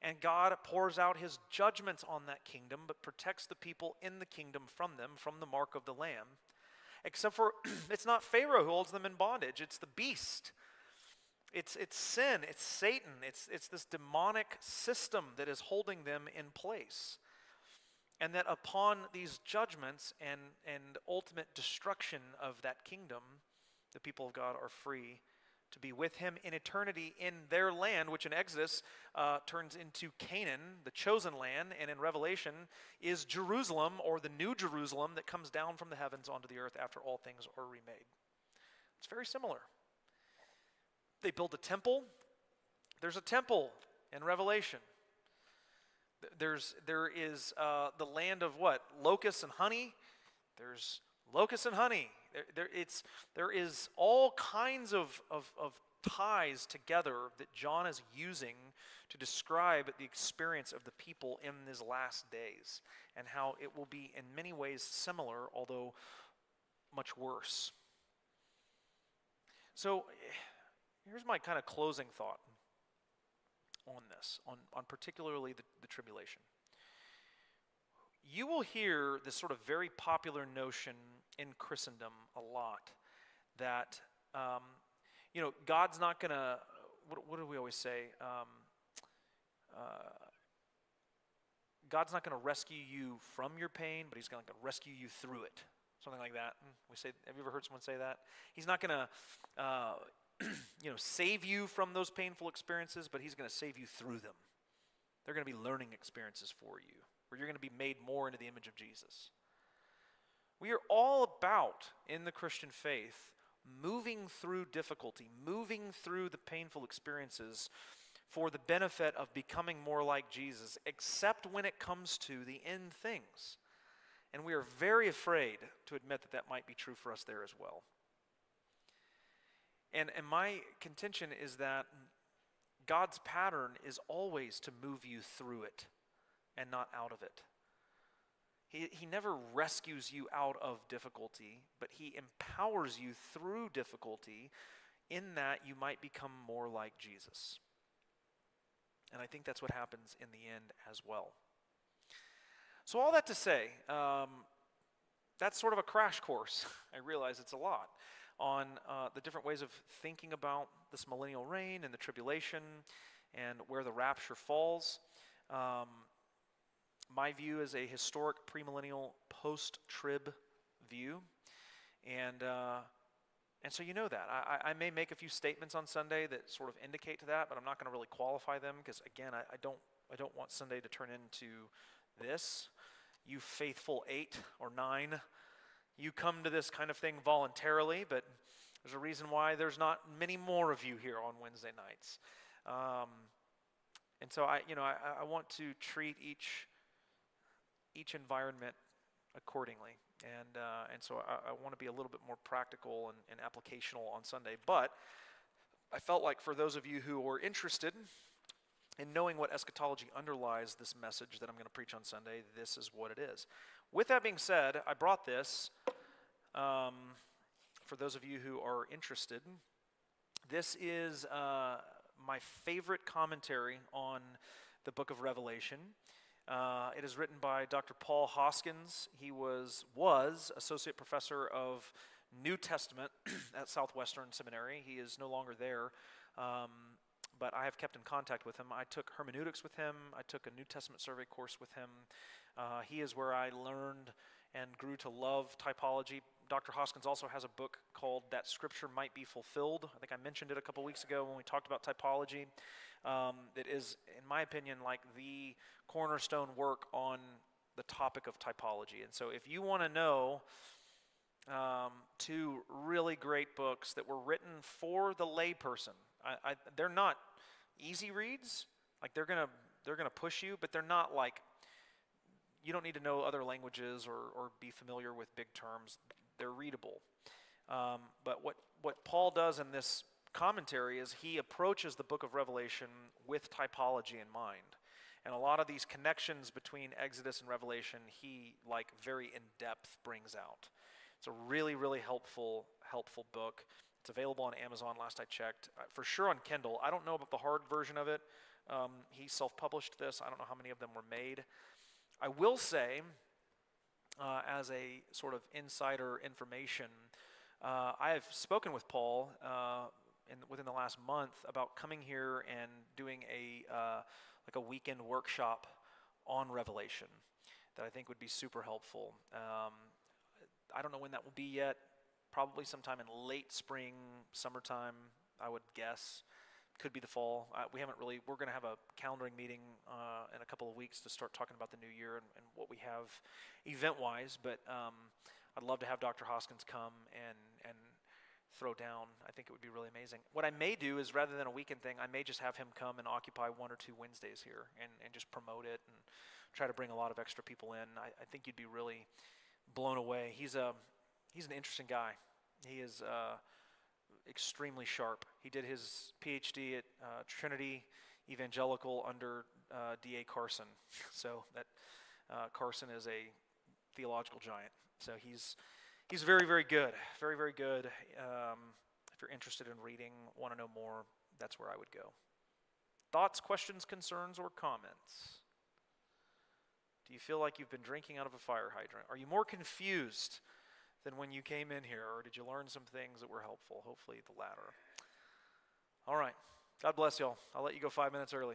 and God pours out his judgments on that kingdom, but protects the people in the kingdom from them, from the mark of the Lamb. Except for, it's not Pharaoh who holds them in bondage, it's the beast. It's sin, it's Satan, it's this demonic system that is holding them in place. And that upon these judgments and ultimate destruction of that kingdom, the people of God are free to be with him in eternity in their land, which in Exodus turns into Canaan, the chosen land, and in Revelation is Jerusalem, or the new Jerusalem that comes down from the heavens onto the earth after all things are remade. It's very similar. They build a temple. There's a temple in Revelation. There is the land of what? Locusts and honey. There's locusts and honey. There is all kinds of ties together that John is using to describe the experience of the people in these last days, and how it will be in many ways similar, although much worse. So here's my kind of closing thought on this, on particularly the tribulation. You will hear this sort of very popular notion in Christendom a lot, that, God's not going to, what do we always say? God's not going to rescue you from your pain, but he's going to rescue you through it. Something like that. Have you ever heard someone say that? He's not going to save you from those painful experiences, but he's going to save you through them. They're going to be learning experiences for you, where you're going to be made more into the image of Jesus. We are all about, in the Christian faith, moving through difficulty, moving through the painful experiences for the benefit of becoming more like Jesus, except when it comes to the end things. And we are very afraid to admit that that might be true for us there as well. And my contention is that God's pattern is always to move you through it and not out of it. He never rescues you out of difficulty, but he empowers you through difficulty in that you might become more like Jesus. And I think that's what happens in the end as well. So all that to say, that's sort of a crash course. I realize it's a lot on the different ways of thinking about this millennial reign and the tribulation and where the rapture falls. My view is a historic premillennial post-trib view, and so you know that. I may make a few statements on Sunday that sort of indicate to that, but I'm not going to really qualify them because, again, I don't want Sunday to turn into this. You faithful 8 or 9, you come to this kind of thing voluntarily, but there's a reason why there's not many more of you here on Wednesday nights. And so I want to treat each environment accordingly, and so I want to be a little bit more practical and applicational on Sunday. But I felt like for those of you who are interested in knowing what eschatology underlies this message that I'm going to preach on Sunday, this is what it is. With that being said, I brought this for those of you who are interested. This is my favorite commentary on the book of Revelation. It is written by Dr. Paul Hoskins. He was associate professor of New Testament at Southwestern Seminary. He is no longer there, but I have kept in contact with him. I took hermeneutics with him. I took a New Testament survey course with him. He is where I learned and grew to love typology. Dr. Hoskins also has a book called That Scripture Might Be Fulfilled. I think I mentioned it a couple weeks ago when we talked about typology. It is, in my opinion, like the cornerstone work on the topic of typology. And so if you want to know two really great books that were written for the layperson, they're not easy reads. Like they're gonna push you, but they're not like, you don't need to know other languages or be familiar with big terms. They're readable. But what Paul does in this commentary is he approaches the book of Revelation with typology in mind. And a lot of these connections between Exodus and Revelation, he very in depth brings out. It's a really, really helpful book. It's available on Amazon last I checked. For sure on Kindle. I don't know about the hard version of it. He self-published this. I don't know how many of them were made. I will say, as a sort of insider information, I have spoken with Paul within the last month about coming here and doing a weekend workshop on Revelation that I think would be super helpful. I don't know when that will be yet. Probably sometime in late spring, summertime, I would guess. Could be the fall. We're going to have a calendaring meeting in a couple of weeks to start talking about the new year and what we have event-wise. But I'd love to have Dr. Hoskins come and throw down. I think it would be really amazing. What I may do is, rather than a weekend thing, I may just have him come and occupy 1 or 2 Wednesdays here and just promote it and try to bring a lot of extra people in. I think you'd be really blown away. He's an interesting guy. He is extremely sharp. He did his PhD at Trinity Evangelical under D.A. Carson. So that Carson is a theological giant. So he's very, very good. Very, very good. If you're interested in reading, want to know more, that's where I would go. Thoughts, questions, concerns, or comments? Do you feel like you've been drinking out of a fire hydrant? Are you more confused than when you came in here, or did you learn some things that were helpful? Hopefully the latter. All right. God bless y'all. I'll let you go 5 minutes early.